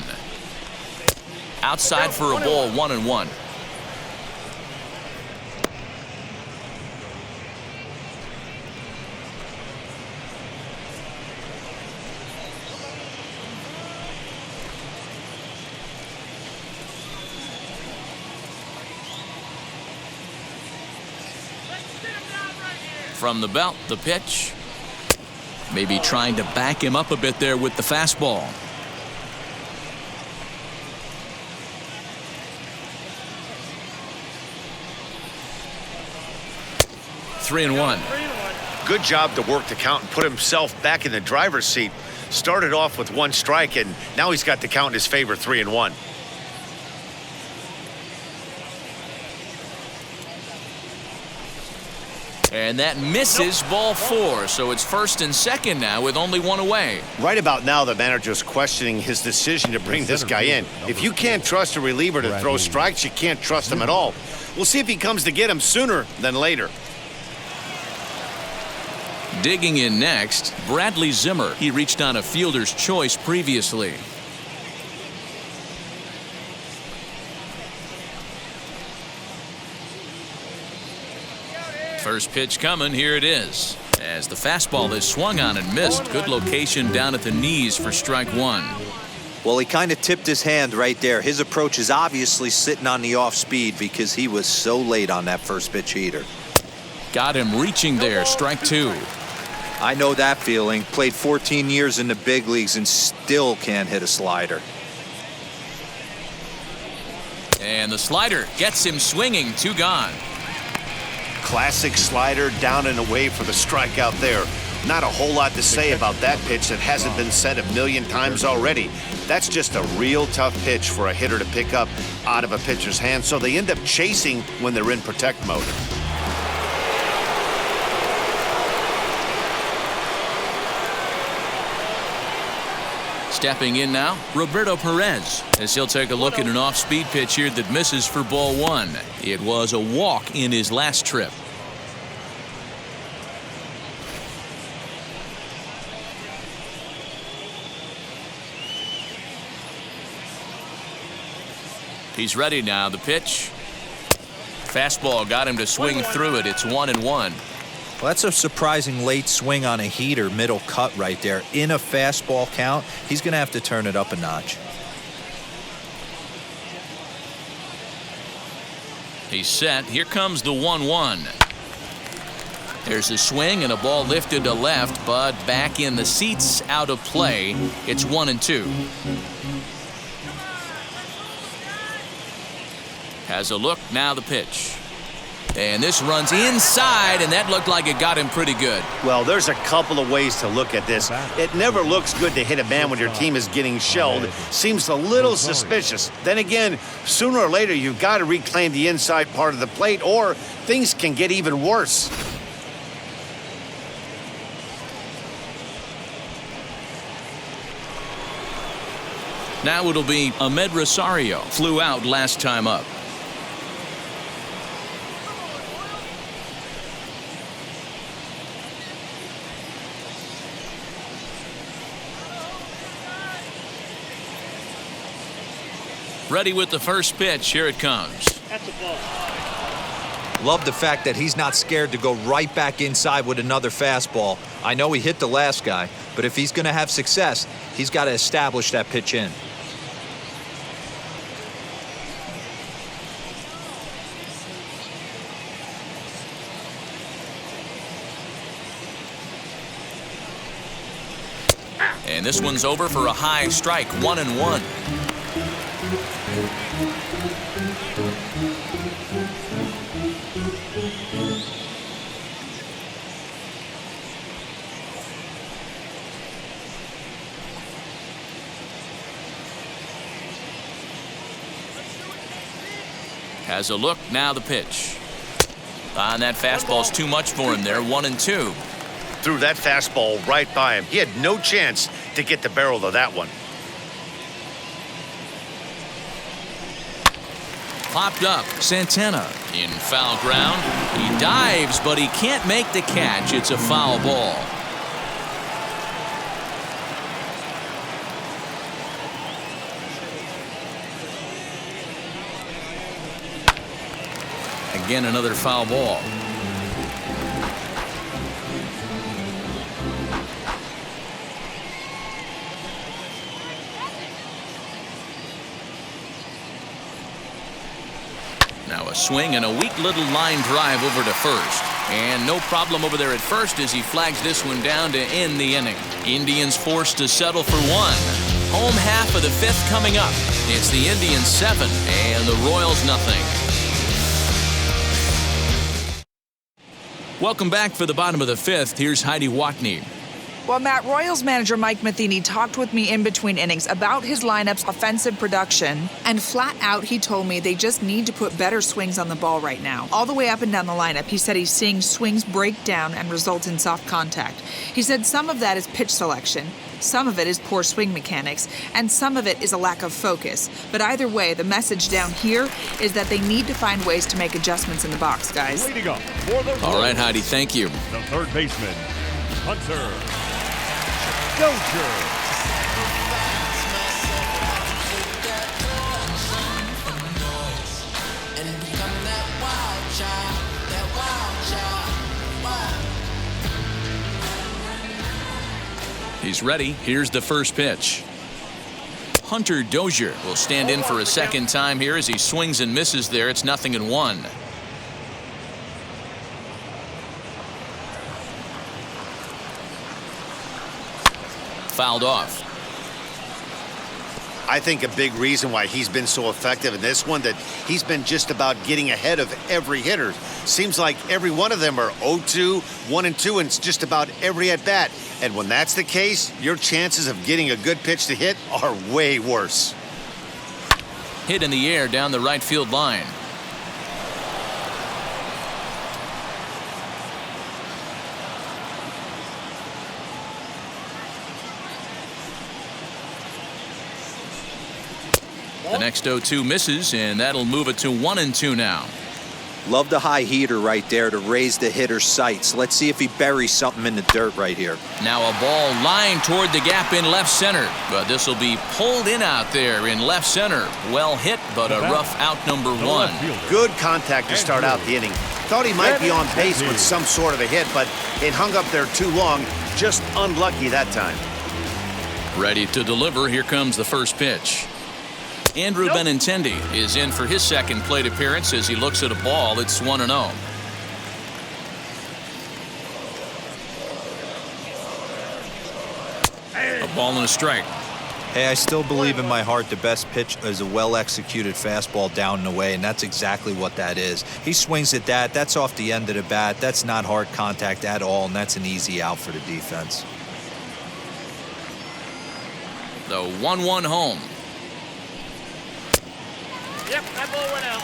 Outside for a ball, 1-1. From the belt, the pitch. Maybe trying to back him up a bit there with the fastball. Three and one. Good job to work the count and put himself back in the driver's seat. Started off with one strike, and now he's got the count in his favor, 3-1. And that misses ball four, so it's first and second now with only one away. Right about now, the manager's questioning his decision to bring this guy in. If you can't trust a reliever to throw strikes, you can't trust him at all. We'll see if he comes to get him sooner than later. Digging in next, Bradley Zimmer. He reached on a fielder's choice previously. First pitch coming, here it is. As the fastball is swung on and missed. Good location down at the knees for strike one. Well, he kind of tipped his hand right there. His approach is obviously sitting on the off speed because he was so late on that first pitch heater. Got him reaching there, strike two. I know that feeling. Played 14 years in the big leagues and still can't hit a slider. And the slider gets him swinging, two gone. Classic slider down and away for the strikeout there. Not a whole lot to say about that pitch that hasn't been said a million times already. That's just a real tough pitch for a hitter to pick up out of a pitcher's hand, so they end up chasing when they're in protect mode. Stepping in now, Roberto Perez, as he'll take a look at an off-speed pitch here that misses for ball one. It was a walk in his last trip. He's ready now, the pitch. Fastball got him to swing through it. It's 1-1. Well, that's a surprising late swing on a heater, middle cut right there. In a fastball count, he's going to have to turn it up a notch. He's set. Here comes the 1-1. There's a swing and a ball lifted to left, but back in the seats, out of play. It's 1-2. Has a look, now the pitch. And this runs inside, and that looked like it got him pretty good. Well, there's a couple of ways to look at this. It never looks good to hit a man when your team is getting shelled. Seems a little suspicious. Then again, sooner or later, you've got to reclaim the inside part of the plate, or things can get even worse. Now it'll be Ahmed Rosario. Flew out last time up. Ready with the first pitch. Here it comes. That's a ball. Love the fact that he's not scared to go right back inside with another fastball. I know he hit the last guy, but if he's going to have success, he's got to establish that pitch in. And this one's over for a high strike, 1-1. Has a look, now the pitch. And that fastball's too much for him there, 1-2. Threw that fastball right by him. He had no chance to get the barrel of that one. Popped up, Santana in foul ground. He dives, but he can't make the catch. It's a foul ball. Again, another foul ball. Now a swing and a weak little line drive over to first. And no problem over there at first as he flags this one down to end the inning. Indians forced to settle for one. Home half of the fifth coming up. It's the Indians 7 and the Royals nothing. Welcome back for the bottom of the fifth. Here's Heidi Watney. Well, Matt, Royals manager Mike Matheny talked with me in between innings about his lineup's offensive production, and flat out he told me they just need to put better swings on the ball right now. All the way up and down the lineup, he said he's seeing swings break down and result in soft contact. He said some of that is pitch selection, some of it is poor swing mechanics, and some of it is a lack of focus. But either way, the message down here is that they need to find ways to make adjustments in the box, guys. Leading up for the All right, Heidi, thank you. The third baseman, Hunter Dozier. He's ready. Here's the first pitch. Hunter Dozier will stand in for a second time here as he swings and misses there. It's 0-1. Fouled off. I think a big reason why he's been so effective in this one, that he's been just about getting ahead of every hitter. Seems like every one of them are 0-2, 1-2, and just about every at-bat. And when that's the case, your chances of getting a good pitch to hit are way worse. Hit in the air down the right field line. The next 0-2 misses, and that'll move it to 1-2 now. Love the high heater right there to raise the hitter's sights. Let's see if he buries something in the dirt right here. Now a ball lined toward the gap in left center, but this will be pulled in out there in left center. Well hit, but a rough out, number one. Good contact to start out the inning. Thought he might be on base with some sort of a hit, but it hung up there too long. Just unlucky that time. Ready to deliver. Here comes the first pitch. Andrew Benintendi is in for his second plate appearance as he looks at a ball. It's 1-0. A ball and a strike. Hey, I still believe in my heart the best pitch is a well-executed fastball down and away, and that's exactly what that is. He swings at that. That's off the end of the bat. That's not hard contact at all, and that's an easy out for the defense. The 1-1 home. Yep, that ball went out.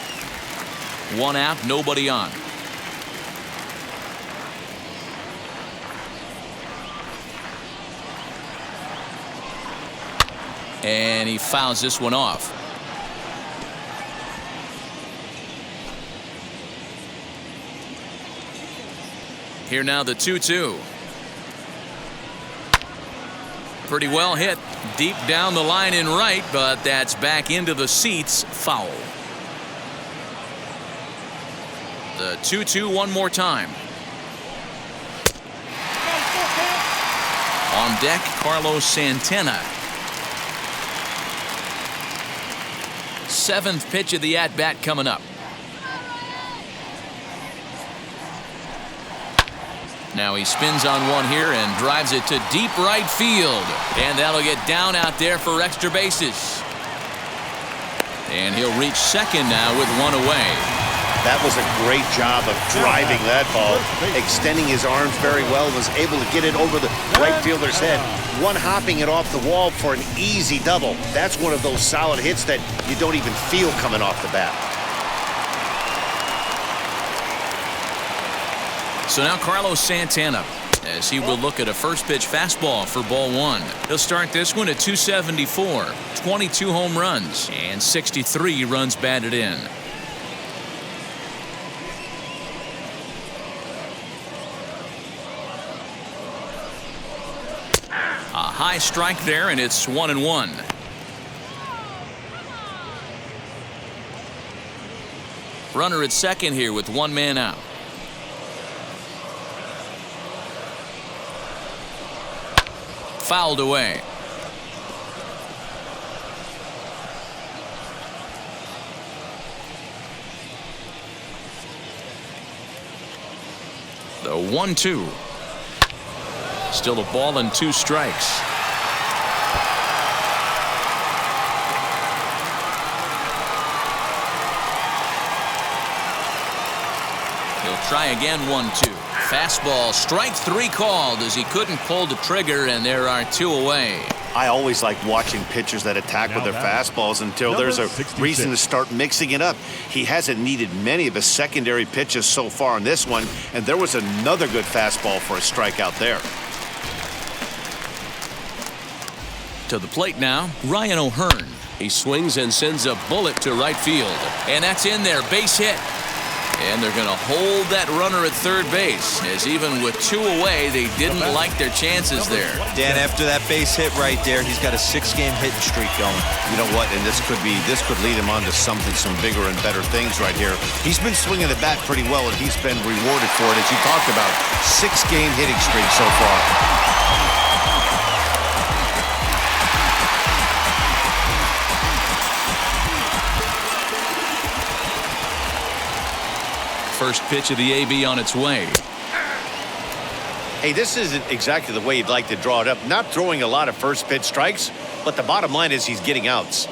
1 out, nobody on. And he fouls this one off. Here now the 2-2. Pretty well hit deep down the line in right, but that's back into the seats. Foul. The 2-2 one more time. On deck, Carlos Santana. 7th pitch of the at-bat coming up. Now he spins on one here and drives it to deep right field. And that'll get down out there for extra bases. And he'll reach second now with one away. That was a great job of driving that ball, extending his arms very well, was able to get it over the right fielder's head, one-hopping it off the wall for an easy double. That's one of those solid hits that you don't even feel coming off the bat. So now Carlos Santana, as he will look at a first pitch fastball for ball one. He'll start this one at 274, 22 home runs, and 63 runs batted in. A high strike there, and it's 1-1. Runner at second here with one man out. Fouled away. The 1-2. Still a ball and 2 strikes. He'll try again, 1-2. Fastball, strike 3 called as he couldn't pull the trigger, and there are 2 away. I always like watching pitchers that attack with their fastballs until there's a reason to start mixing it up. He hasn't needed many of his secondary pitches so far in this one, and there was another good fastball for a strikeout there. To the plate now, Ryan O'Hearn. He swings and sends a bullet to right field, and that's in there, base hit. And they're going to hold that runner at third base, as even with 2 away, they didn't like their chances there. Dan, after that base hit right there, he's got a 6-game hitting streak going. You know what? And this could lead him on to some bigger and better things right here. He's been swinging the bat pretty well, and he's been rewarded for it, as you talked about. 6-game hitting streak so far. First pitch of the AB on its way. Hey, this isn't exactly the way you'd like to draw it up. Not throwing a lot of first pitch strikes, but the bottom line is he's getting outs.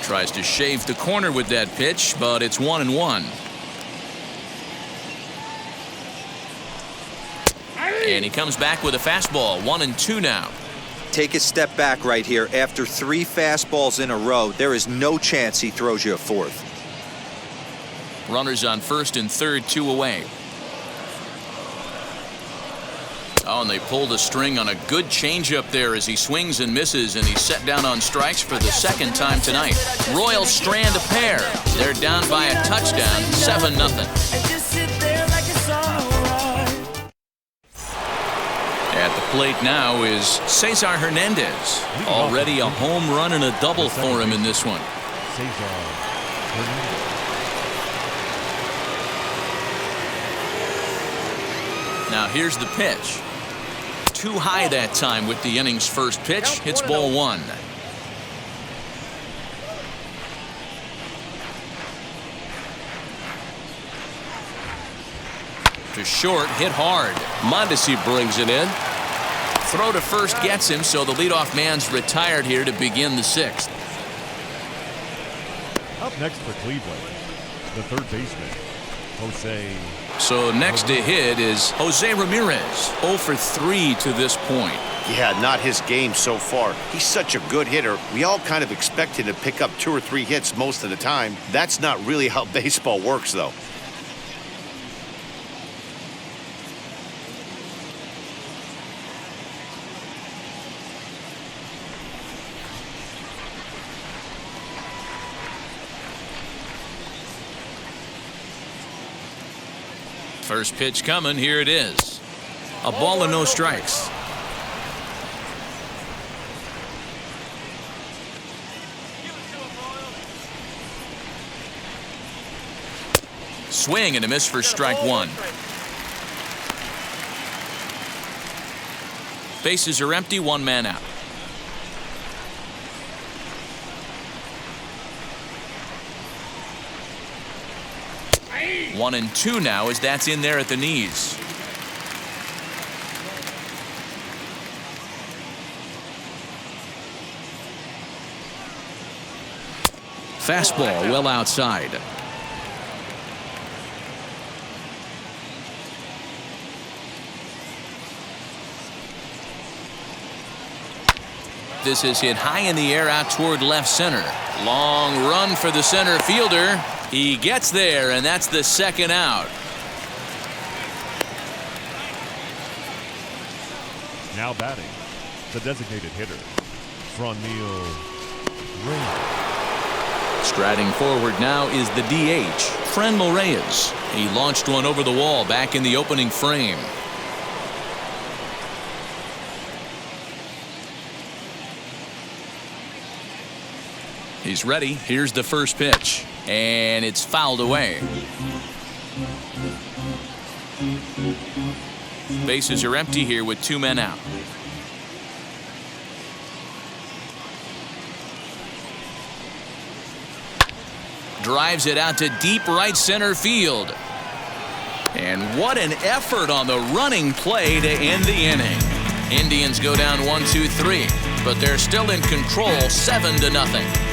Tries to shave the corner with that pitch, but it's 1-1. And he comes back with a fastball, 1-2 now. Take a step back right here. After 3 fastballs in a row, there is no chance he throws you a 4th. Runners on first and third, 2 away. Oh, and they pulled a string on a good changeup there as he swings and misses, and he's set down on strikes for the 2nd time tonight. Royals strand a pair. They're down by a touchdown, 7-0. At the plate now is Cesar Hernandez. Already a home run and a double for him in this one. Cesar Hernandez. Now here's the pitch. Too high that time with the inning's first pitch. It's ball 1. To short, hit hard. Mondesi brings it in. Throw to first gets him, so the leadoff man's retired here to begin the 6th. Up next for Cleveland, the third baseman, Jose. So next to hit is Jose Ramirez, 0 for 3 to this point. Yeah, not his game so far. He's such a good hitter. We all kind of expect him to pick up 2 or 3 hits most of the time. That's not really how baseball works, though. First pitch coming. Here it is. A ball and no strikes. Swing and a miss for strike 1. Bases are empty, 1 man out. 1-2 now as that's in there at the knees. Fastball well outside. This is hit high in the air out toward left center. Long run for the center fielder. He gets there, and that's the second out. Now batting, the designated hitter, Fernando Tatís. Striding forward now is the DH, Fernando Reyes. He launched one over the wall back in the opening frame. He's ready. Here's the first pitch. And it's fouled away. Bases are empty here with 2 men out. Drives it out to deep right center field. And what an effort on the running play to end the inning. Indians go down 1-2-3, but they're still in control 7-0.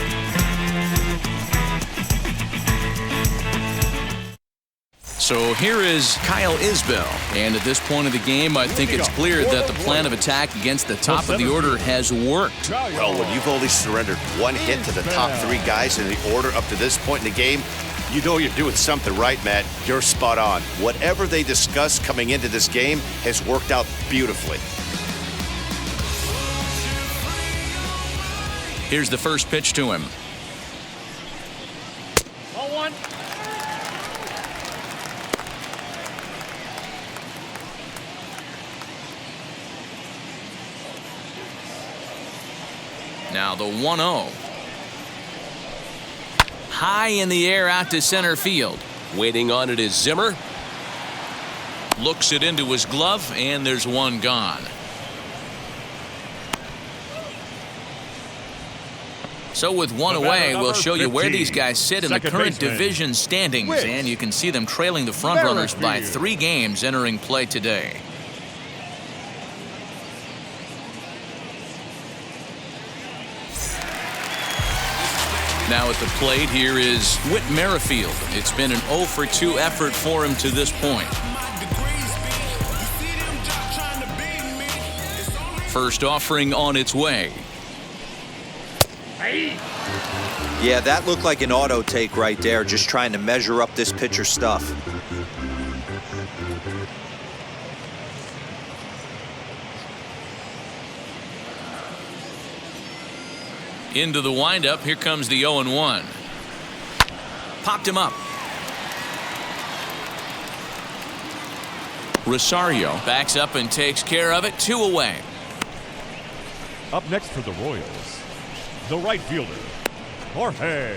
So here is Kyle Isbell, and at this point of the game, I think it's clear that the plan of attack against the top of the order has worked. Well, when you've only surrendered 1 hit to the top 3 guys in the order up to this point in the game, you know you're doing something right, Matt. You're spot on. Whatever they discussed coming into this game has worked out beautifully. Here's the first pitch to him. 0-1. Now the 1-0. High in the air out to center field. Waiting on it is Zimmer. Looks it into his glove, and there's one gone. So with one away, we'll show you where these guys sit in the current division standings, and you can see them trailing the front runners by 3 games entering play today. Now at the plate, here is Whit Merrifield. It's been an 0-for-2 effort for him to this point. First offering on its way. Yeah, that looked like an auto take right there, just trying to measure up this pitcher's stuff. Into the windup, here comes the 0-1. Popped him up. Rosario backs up and takes care of it. 2 away. Up next for the Royals, the right fielder, Jorge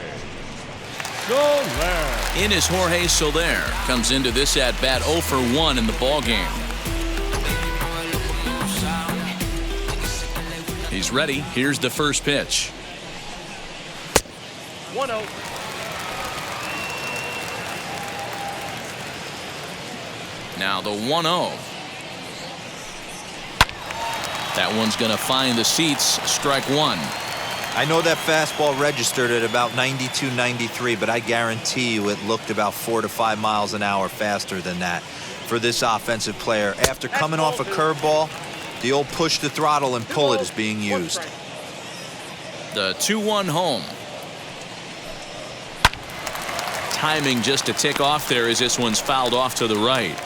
Soler. In is Jorge Soler. Comes into this at-bat 0-for-1 in the ballgame. He's ready. Here's the first pitch. 1-0. Now the 1-0. That one's going to find the seats. Strike 1. I know that fastball registered at about 92, 93, but I guarantee you it looked about 4 to 5 miles an hour faster than that for this offensive player. After coming off a curveball, the old push the throttle and pull it is being used. The 2-1 home. Timing just to tick off there as this one's fouled off to the right.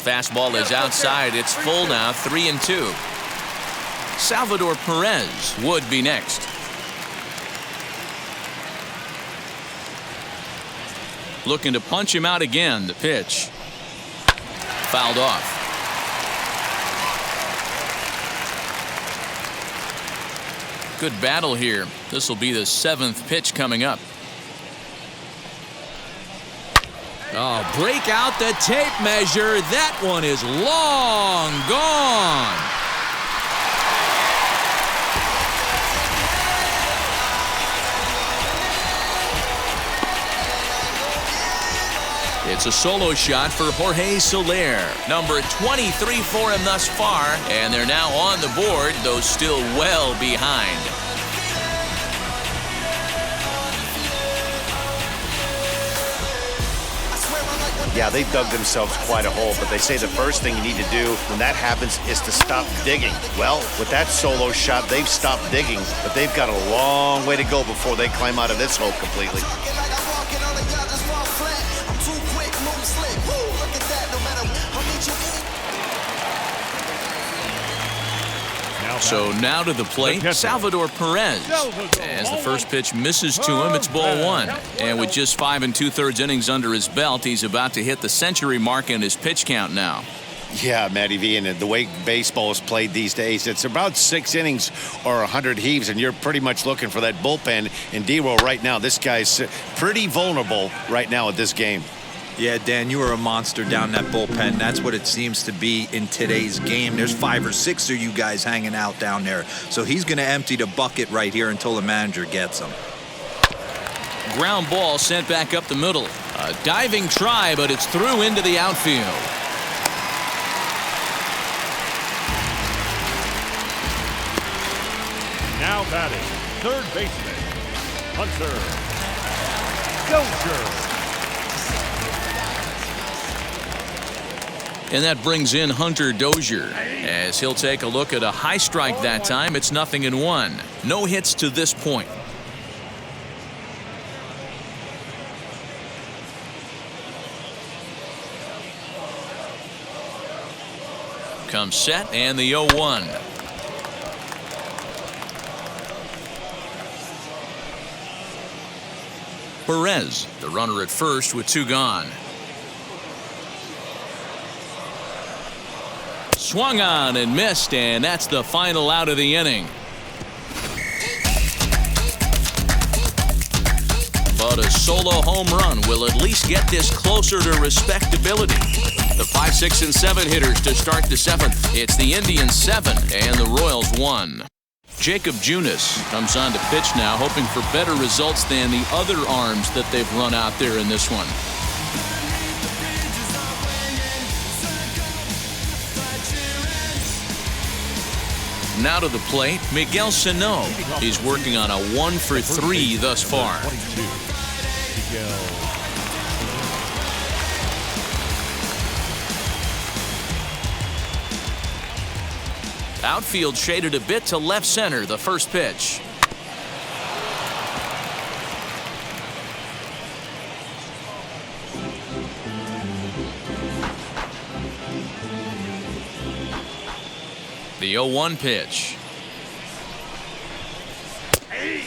Fastball is outside. It's full now. 3-2. Salvador Perez would be next. Looking to punch him out again. The pitch. Fouled off. Good battle here. This will be the 7th pitch coming up. Oh, break out the tape measure. That one is long gone. It's a solo shot for Jorge Soler. Number 23 for him thus far, and they're now on the board, though still well behind. Yeah, they dug themselves quite a hole, but they say the first thing you need to do when that happens is to stop digging. Well, with that solo shot, they've stopped digging, but they've got a long way to go before they climb out of this hole completely. So now to the plate, Salvador Perez. As the first pitch misses to him, it's ball one. And with just 5 2/3 innings under his belt, he's about to hit the century mark in his pitch count now. Yeah, Matty V, and the way baseball is played these days, it's about 6 innings or 100 heaves, and you're pretty much looking for that bullpen. And D-Roll right now, this guy's pretty vulnerable right now at this game. Yeah, Dan, you are a monster down that bullpen. That's what it seems to be in today's game. There's 5 or 6 of you guys hanging out down there. So he's going to empty the bucket right here until the manager gets him. Ground ball sent back up the middle. A diving try, but it's through into the outfield. Now batting, third baseman, Hunter Dozier. And that brings in Hunter Dozier. As he'll take a look at a high strike that time, it's 0-1. No hits to this point. Comes set and the 0-1. Perez, the runner at first with 2 gone. Swung on and missed, and that's the final out of the inning. But a solo home run will at least get this closer to respectability. The 5, 6, and 7 hitters to start the 7th. It's the Indians 7 and the Royals 1. Jacob Junis comes on to pitch now, hoping for better results than the other arms that they've run out there in this one. Now to the plate, Miguel Sano. He's working on a 1 for 3 thus far. Outfield shaded a bit to left center, the first pitch. The 0-1 pitch. A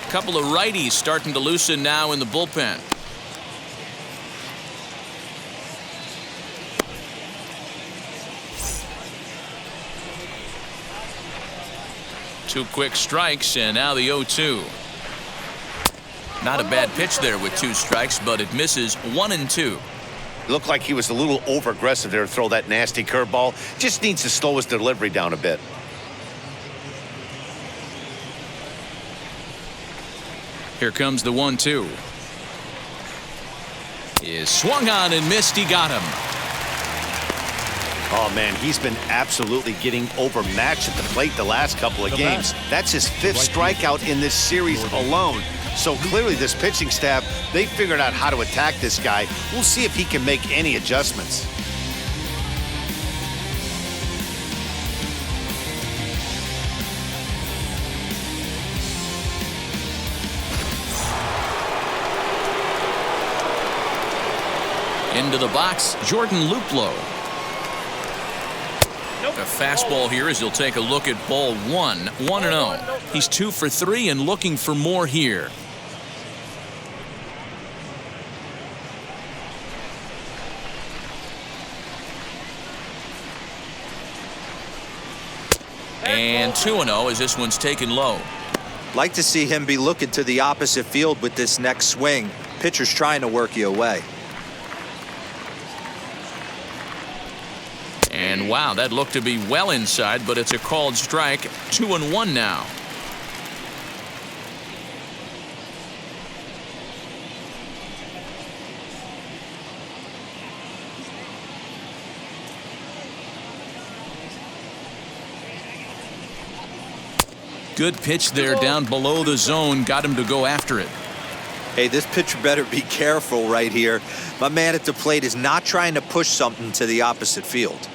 couple of righties starting to loosen now in the bullpen. Two quick strikes, and now the 0-2. Not a bad pitch there with 2 strikes, but it misses 1 and 2. Looked like he was a little over-aggressive there to throw that nasty curveball. Just needs to slow his delivery down a bit. Here comes the 1-2. Is swung on and missed. He got him. Oh, man, he's been absolutely getting overmatched at the plate the last couple of games. That's his 5th strikeout in this series alone. So clearly this pitching staff, they figured out how to attack this guy. We'll see if he can make any adjustments. Into the box, Jordan Luplow. A fastball here as he'll take a look at ball 1, 1-0. He's 2 for 3 and looking for more here. And 2-0 as this one's taken low. Like to see him be looking to the opposite field with this next swing. Pitcher's trying to work you away. And wow, that looked to be well inside, but it's a called strike. 2-1 now. Good pitch there down below the zone. Got him to go after it. Hey, this pitcher better be careful right here. My man at the plate is not trying to push something to the opposite field.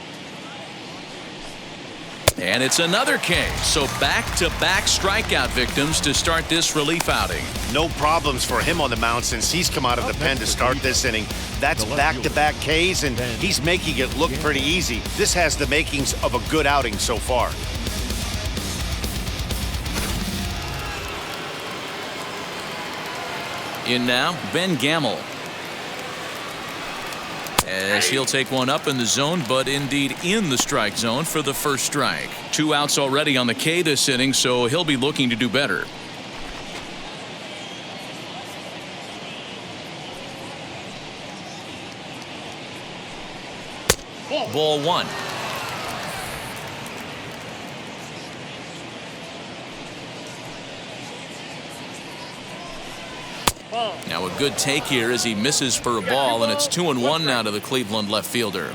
And it's another K. So back-to-back strikeout victims to start this relief outing. No problems for him on the mound since he's come out of the pen to start this inning. That's back-to-back Ks, and he's making it look pretty easy. This has the makings of a good outing so far. In now, Ben Gamel. As he'll take one up in the zone, but indeed in the strike zone for the first strike. 2 outs already on the K this inning, so he'll be looking to do better. Ball 1. Now a good take here as he misses for a ball, and it's 2-1 now to the Cleveland left fielder.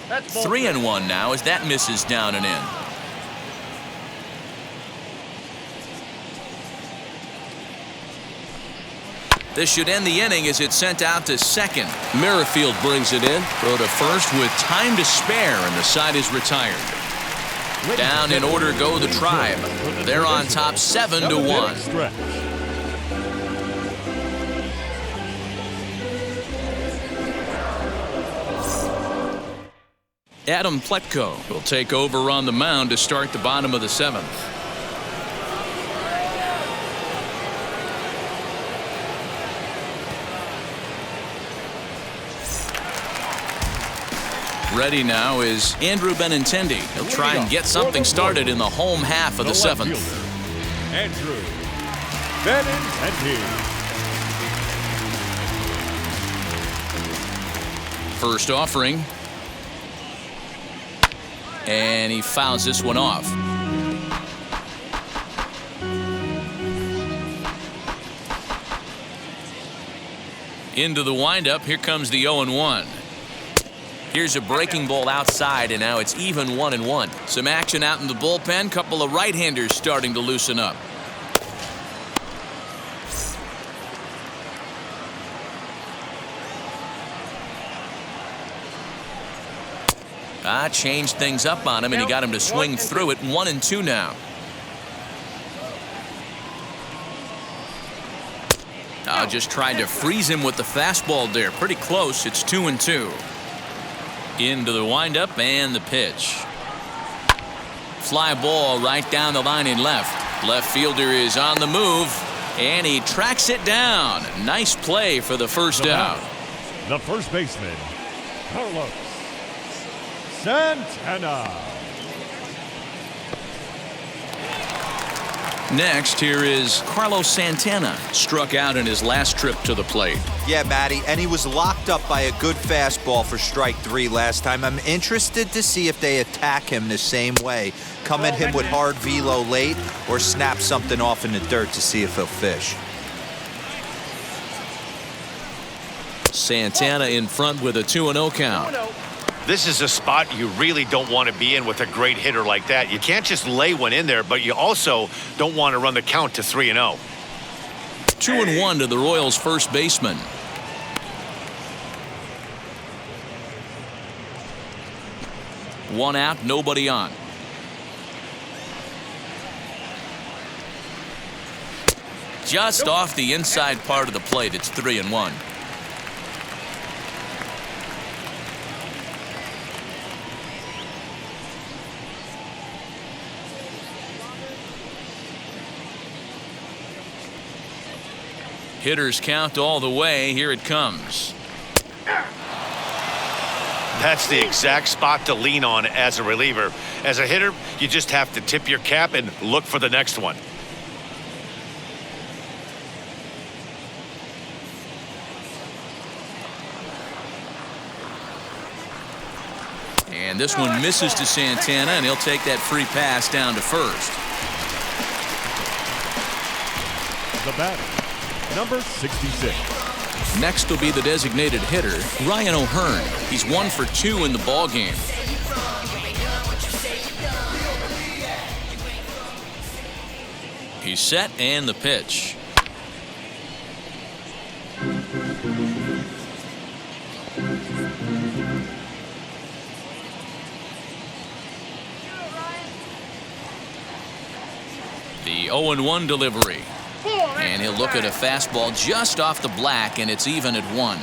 3-1 now as that misses down and in. This should end the inning as it's sent out to second. Merrifield brings it in. Throw to first with time to spare, and the side is retired. Down in order go the Tribe. They're on top 7-1. Adam Pletko will take over on the mound to start the bottom of the 7th. Ready now is Andrew Benintendi. He'll try and get something started in the home half of the 7th. Andrew Benintendi. First offering. And he fouls this one off. Into the windup. Here comes the 0-1. Here's a breaking ball outside, and now it's even 1-1. Some action out in the bullpen. Couple of right-handers starting to loosen up. Changed things up on him, and he got him to swing through it. 1-2 now. Just tried to freeze him with the fastball there. Pretty close. It's 2-2. Into the windup and the pitch. Fly ball right down the line in left. Left fielder is on the move, and he tracks it down. Nice play for the first out. The first baseman, Carlos Santana. Next, here is Carlos Santana. Struck out in his last trip to the plate. Yeah, Matty, and he was locked up by a good fastball for strike 3 last time. I'm interested to see if they attack him the same way. Come at him with hard velo late or snap something off in the dirt to see if he'll fish. Santana in front with a 2-0 count. This is a spot you really don't want to be in with a great hitter like that. You can't just lay one in there, but you also don't want to run the count to 3-0. 2-1 to the Royals' first baseman. One out, nobody on. Just off the inside part of the plate, it's 3-1. Hitters count all the way. Here it comes. That's the exact spot to lean on as a reliever. As a hitter, you just have to tip your cap and look for the next one. And this one misses to Santana, and he'll take that free pass down to first. The batter, number 66. Next will be the designated hitter, Ryan O'Hearn. He's 1 for 2 in the ball game. He's set and the pitch. The 0-1 delivery. And he'll look at a fastball just off the black, and it's even at 1.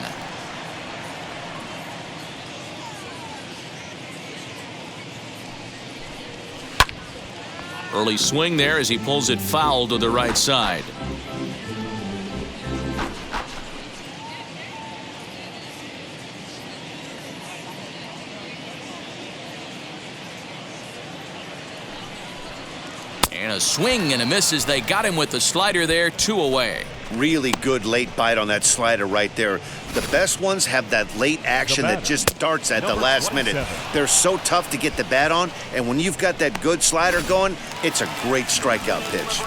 Early swing there as he pulls it foul to the right side. And a swing and a miss as they got him with the slider there, 2 away. Really good late bite on that slider right there. The best ones have that late action that just starts at the last minute. They're so tough to get the bat on, and when you've got that good slider going, it's a great strikeout pitch.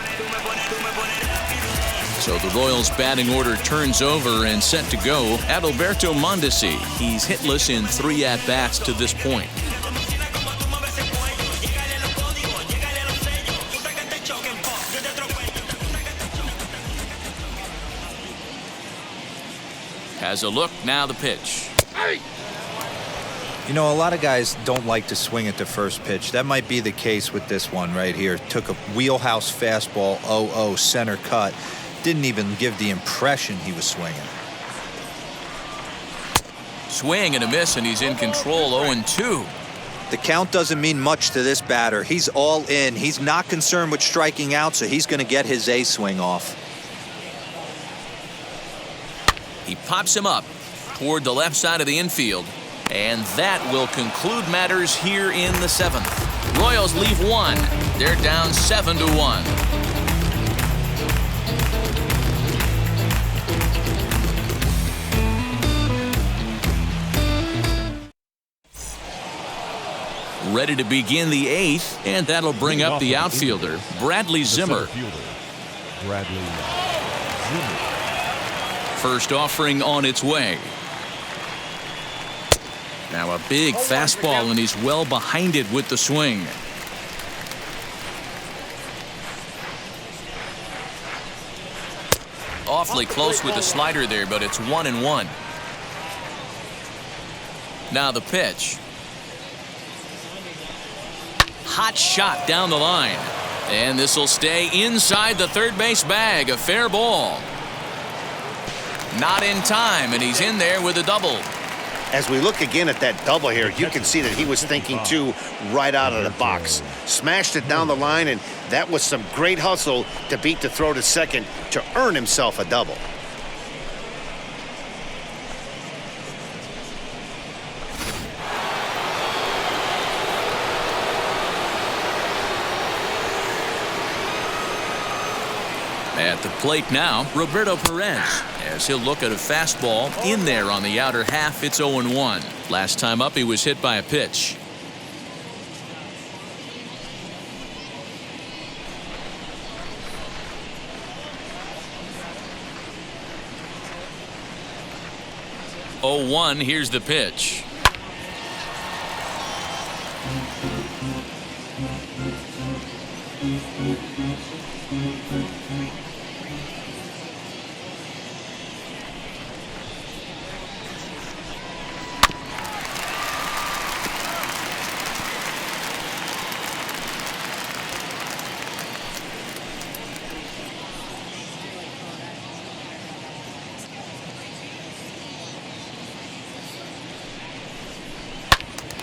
So the Royals batting order turns over and set to go. Alberto Mondesi. He's hitless in 3 at-bats to this point. Has a look, now the pitch. You know, a lot of guys don't like to swing at the first pitch. That might be the case with this one right here. Took a wheelhouse fastball, 0-0 center cut. Didn't even give the impression he was swinging. Swing and a miss, and he's in control, 0-2. The count doesn't mean much to this batter. He's all in. He's not concerned with striking out, so he's going to get his A swing off. He pops him up toward the left side of the infield, and that will conclude matters here in the 7th. Royals leave 1. They're down 7-1. Ready to begin the 8th, and that'll bring up the outfielder, Bradley Zimmer. First offering on its way. Now a big fastball, and he's well behind it with the swing. Awfully close with the slider there, but it's 1-1. Now the pitch. Hot shot down the line. And this will stay inside the third base bag. A fair ball. Not in time, and he's in there with a double. As we look again at that double here, you can see that he was thinking too right out of the box. Smashed it down the line, and that was some great hustle to beat the throw to second to earn himself a double. At the plate now, Roberto Perez, as he'll look at a fastball in there on the outer half. It's 0-1. Last time up, he was hit by a pitch. Here's the pitch.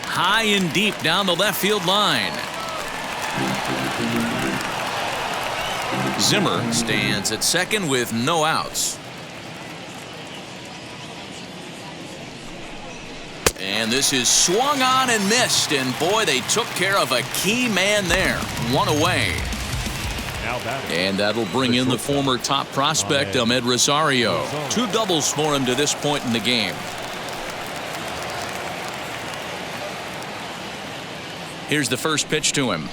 High and deep down the left field line. Zimmer stands at second with no outs. And this is swung on and missed, and boy, they took care of a key man there. 1 away. And that'll bring in the former top prospect, Ahmed Rosario. 2 doubles for him to this point in the game. Here's the first pitch to him.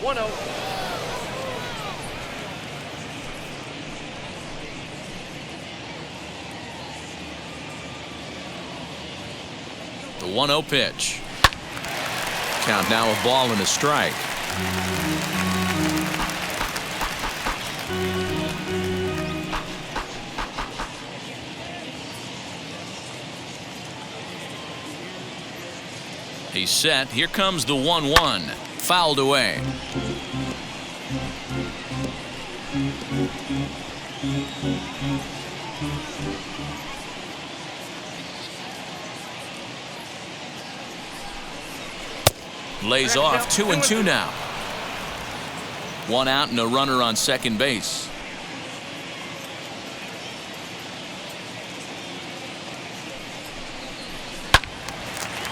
1-0. The 1-0 pitch. Count now a ball and a strike. He's set. Here comes the 1-1. Fouled away. Lays off. 2-2 now. One out and a runner on second base.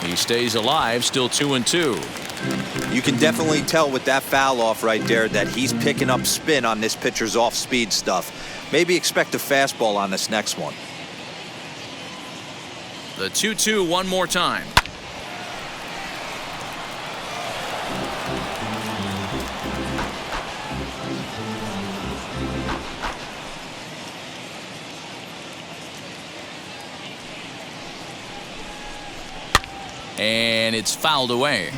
He stays alive, still 2-2. You can definitely tell with that foul off right there that he's picking up spin on this pitcher's off-speed stuff. Maybe expect a fastball on this next one. The 2-2 one more time. And it's fouled away.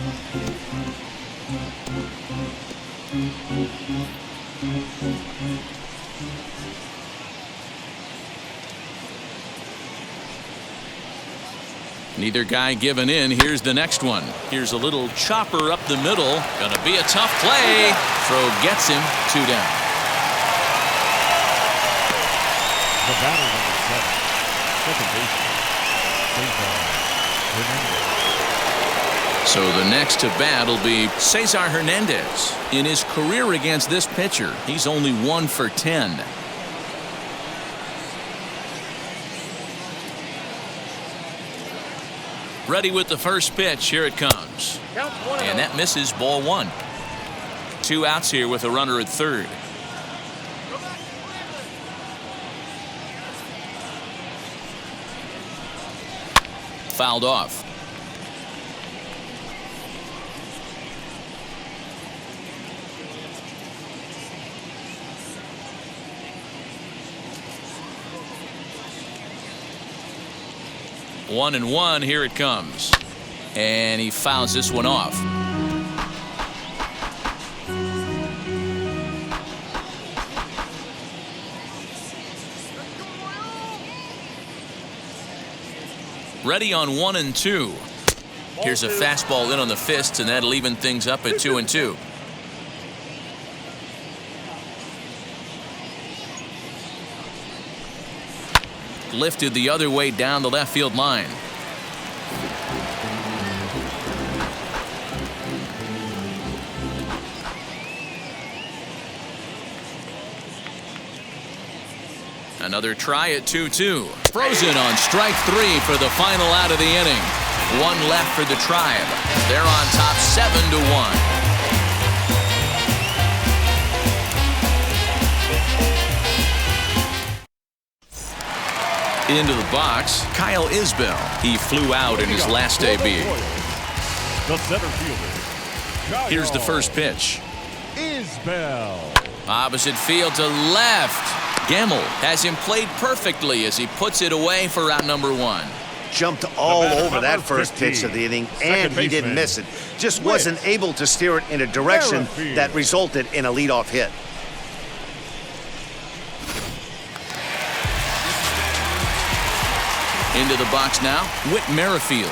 Neither guy giving in. Here's the next one. Here's a little chopper up the middle. Gonna be a tough play. Throw gets him. 2 down. The batter number 7, second baseman, Cesar Hernandez. So the next to bat will be Cesar Hernandez. In his career against this pitcher, he's only 1 for 10. Ready with the first pitch. Here it comes. And that misses, ball 1. 2 outs here with a runner at third. Fouled off. One and one. Here it comes. And he fouls this one off. Ready on 1 and 2. Here's a fastball in on the fists, and that'll even things up at 2 and 2. Lifted the other way down the left field line. Another try at 2-2. Frozen on strike 3 for the final out of the inning. 1 left for the Tribe. They're on top 7-1. Into the box, Kyle Isbell. He flew out in his last debut. The center fielder. Here's the first pitch. Isbell. Opposite field to left. Gamel has him played perfectly as he puts it away for out number 1. Jumped all over that first pitch of the inning, and he didn't miss it. Just wasn't able to steer it in a direction that resulted in a leadoff hit. Into the box now, Whit Merrifield.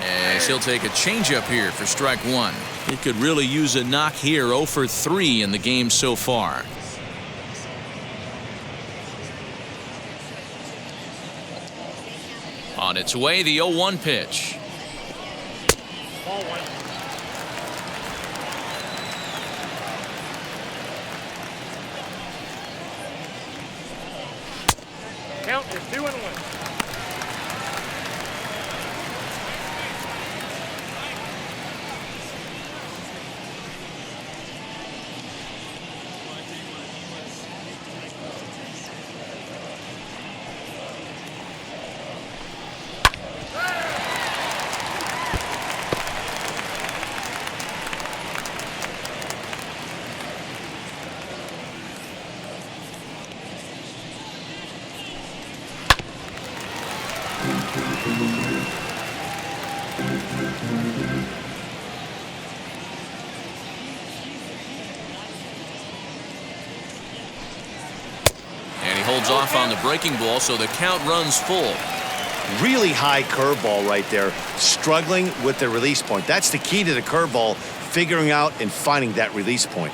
As he'll take a changeup here for strike 1. He could really use a knock here. 0 for 3 in the game so far. On its way, the 0-1 pitch. Ball 1. Count is 2-1. And he holds off on the breaking ball, so the count runs full. Really high curveball right there, struggling with the release point. That's the key to the curveball, figuring out and finding that release point.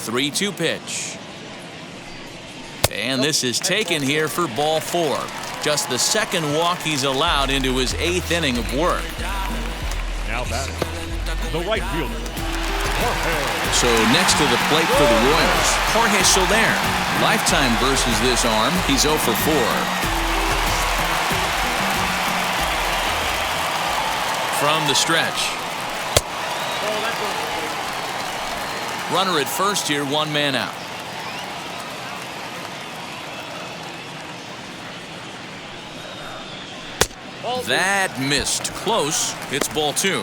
3-2 pitch. And this is taken here for ball 4. Just the second walk he's allowed into his 8th inning of work. Now batting, the right fielder, Jorge. So next to the plate for the Royals, Jorge Soler. Lifetime versus this arm. He's 0 for 4. From the stretch. Runner at first here, 1 man out. That missed. Close. It's ball 2.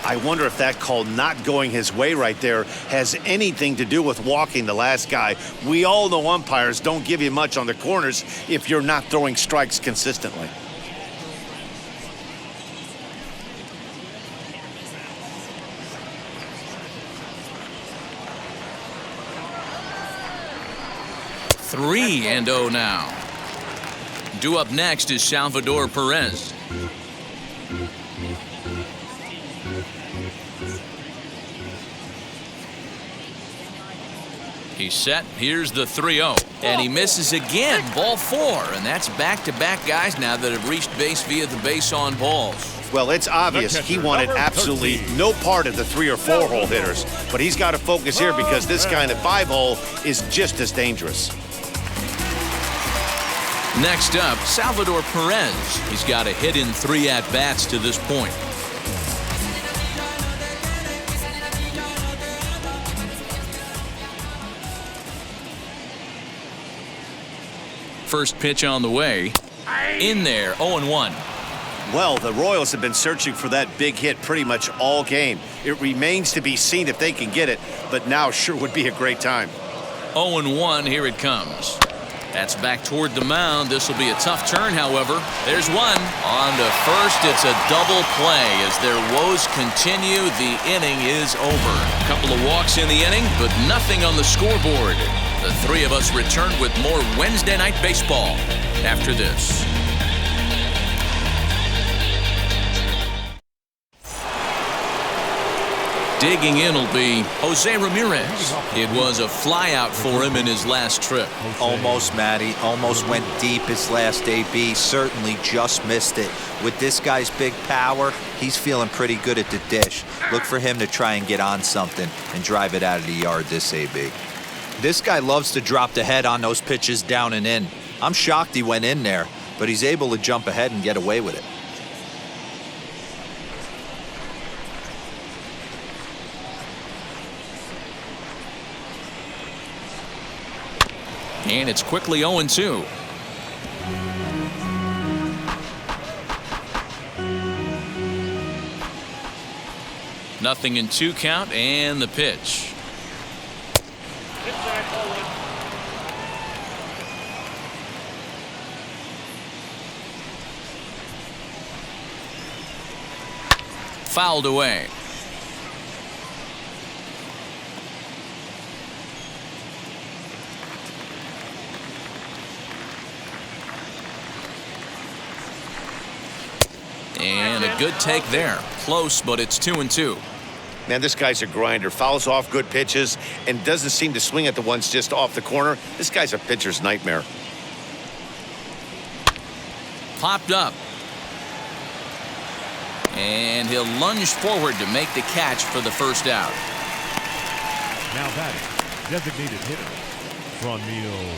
I wonder if that call not going his way right there has anything to do with walking the last guy. We all know umpires don't give you much on the corners if you're not throwing strikes consistently. Three and 0 now. Due up next is Salvador Perez. He's set. Here's the 3-0. And he misses again. Ball 4. And that's back-to-back guys now that have reached base via the base on balls. Well, it's obvious he wanted absolutely no part of the 3 or 4 hole hitters. But he's got to focus here because this kind of 5 hole is just as dangerous. Next up, Salvador Perez. He's got a hit in 3 at-bats to this point. First pitch on the way. In there, 0-1. Well, the Royals have been searching for that big hit pretty much all game. It remains to be seen if they can get it, but now sure would be a great time. 0-1, here it comes. That's back toward the mound. This will be a tough turn, however. There's one. On to first, it's a double play. As their woes continue, the inning is over. A couple of walks in the inning, but nothing on the scoreboard. The three of us return with more Wednesday Night Baseball after this. Digging in will be Jose Ramirez. It was a flyout for him in his last trip. Almost, Matty. Almost went deep his last AB. Certainly just missed it. With this guy's big power, he's feeling pretty good at the dish. Look for him to try and get on something and drive it out of the yard this AB. This guy loves to drop the head on those pitches down and in. I'm shocked he went in there, but he's able to jump ahead and get away with it. And it's quickly 0-2. Nothing in 2 count, and the pitch. Fouled away. And a good take there. Close, but it's 2-2. Man, this guy's a grinder. Fouls off good pitches and doesn't seem to swing at the ones just off the corner. This guy's a pitcher's nightmare. Popped up. And he'll lunge forward to make the catch for the first out. Now batting, designated hitter, Ramirez.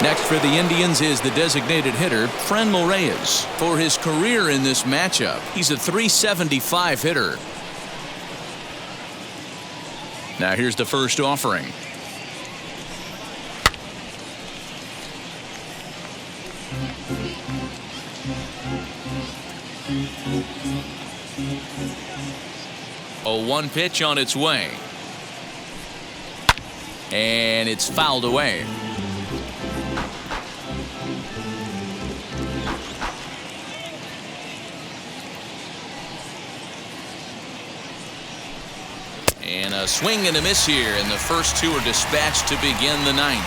Next for the Indians is the designated hitter, Fernando Reyes. For his career in this matchup, he's a .375 hitter. Now here's the first offering. A 1 pitch on its way. And it's fouled away. And a A swing and a miss here, and the first two are dispatched to begin the ninth.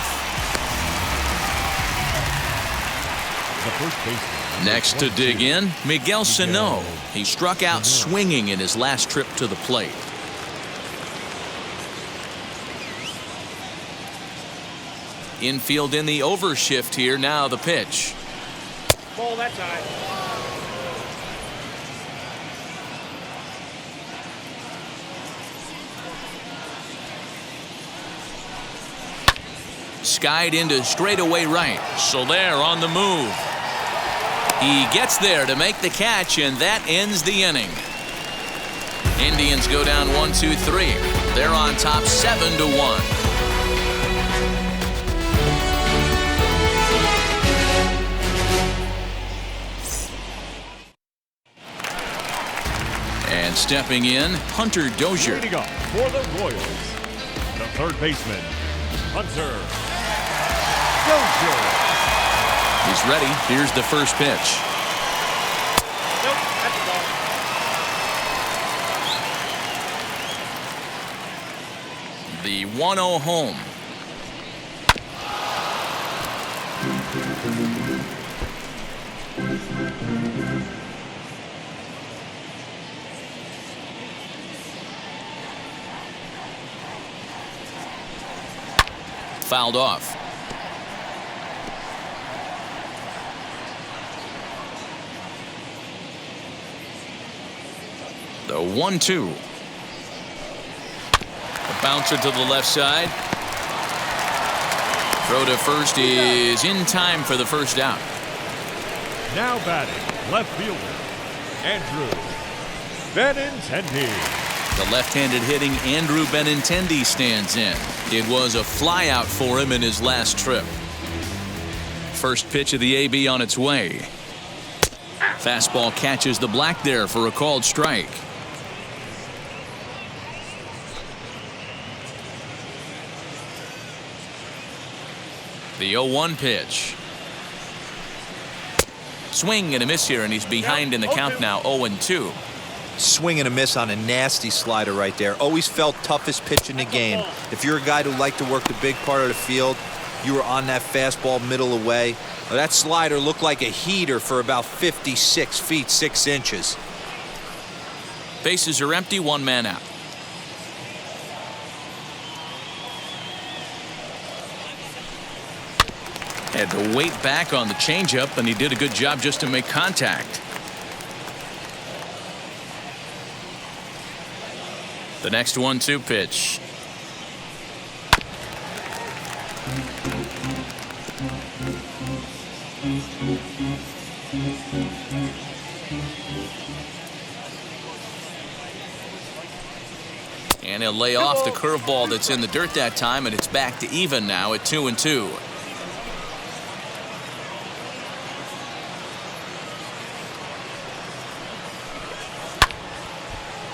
The first baseman. Next to dig in, Miguel Sano. He struck out swinging in his last trip to the plate. Infield in the overshift here. Now the pitch. Ball that side. Skied into straightaway right. Soler on the move. He gets there to make the catch, and that ends the inning. Indians go down 1-2-3. They're on top 7-1. And stepping in, Hunter Dozier. Leading up for the Royals, the third baseman, Hunter Dozier. He's ready. Here's the first pitch. Nope, that's the ball. The 1-0 home. Fouled off. The 1-2. A bouncer to the left side. Throw to first is in time for the first out. Now batting, left fielder, Andrew Benintendi. The left-handed hitting Andrew Benintendi stands in. It was a flyout for him in his last trip. First pitch of the AB on its way. Fastball catches the black there for a called strike. The 0-1 pitch. Swing and a miss here, and he's behind in the count now, 0-2. Swing and a miss on a nasty slider right there. Always felt toughest pitch in the game. If you're a guy who liked to work the big part of the field, you were on that fastball middle away. Well, that slider looked like a heater for about 56 feet 6 inches. Bases are empty, one man out. Had to wait back on the changeup, and he did a good job just to make contact. The next 1-2 pitch. And he'll lay off the curveball that's in the dirt that time, and it's back to even now at 2-2.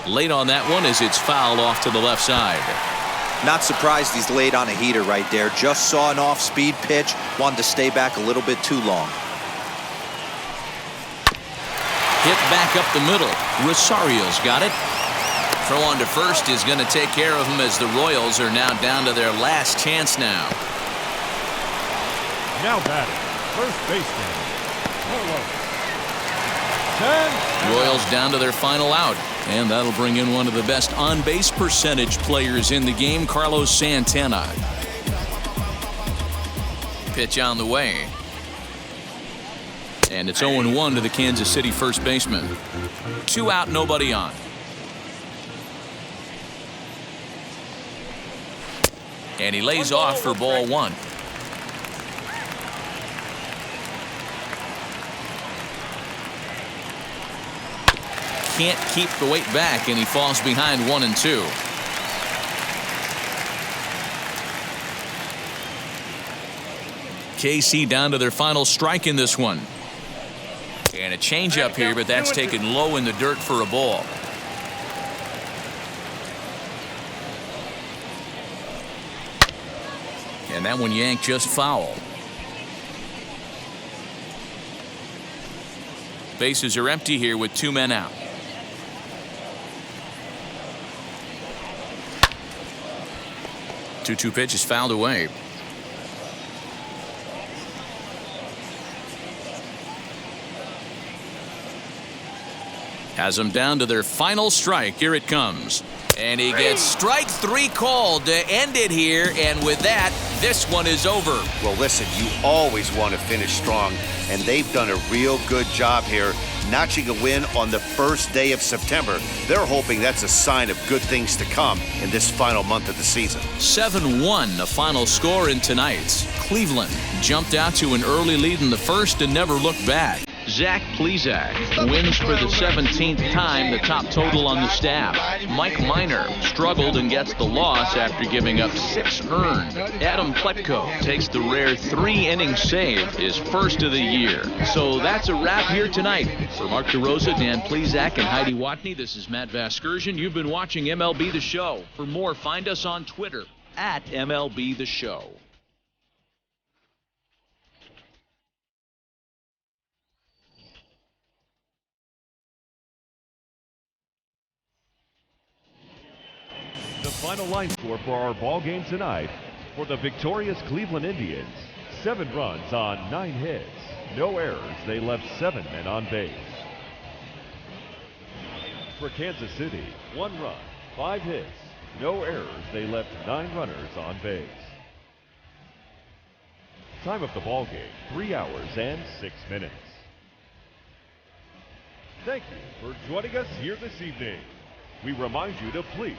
Late on that one as it's fouled off to the left side. Not surprised he's laid on a heater right there. Just saw an off-speed pitch. Wanted to stay back a little bit too long. Hit back up the middle. Rosario's got it. Throw on to first is going to take care of him as the Royals are now down to their last chance now. Now batting, first baseman, Royals down to their final out. And that'll bring in one of the best on-base percentage players in the game, Carlos Santana. Pitch on the way. And it's 0-1 to the Kansas City first baseman. 2 out, nobody on. And he lays off for ball 1. Can't keep the weight back, and he falls behind 1-2. KC down to their final strike in this one. And a changeup here, but that's taken low in the dirt for a ball. And that one yanked just foul. Bases are empty here with 2 men out. 2-2 pitch is fouled away. Has them down to their final strike. Here it comes. And he gets strike 3 called to end it here. And with that, this one is over. Well, listen, you always want to finish strong, and they've done a real good job here, notching a win on the first day of September. They're hoping that's a sign of good things to come in this final month of the season. 7-1, the final score in tonight's. Cleveland jumped out to an early lead in the first and never looked back. Zach Plesac wins for the 17th time, the top total on the staff. Mike Minor struggled and gets the loss after giving up 6 earned. Adam Pletko takes the rare 3-inning save, his first of the year. So that's a wrap here tonight. For Mark DeRosa, Dan Plesac, and Heidi Watney, this is Matt Vasgersian. You've been watching MLB The Show. For more, find us on Twitter at MLB The Show. The final line score for our ball game tonight: for the victorious Cleveland Indians, 7 runs on 9 hits, no errors. They left 7 men on base. For Kansas City, 1 run, 5 hits, no errors. They left 9 runners on base. Time of the ball game, 3 hours and 6 minutes. Thank you for joining us here this evening. We remind you to please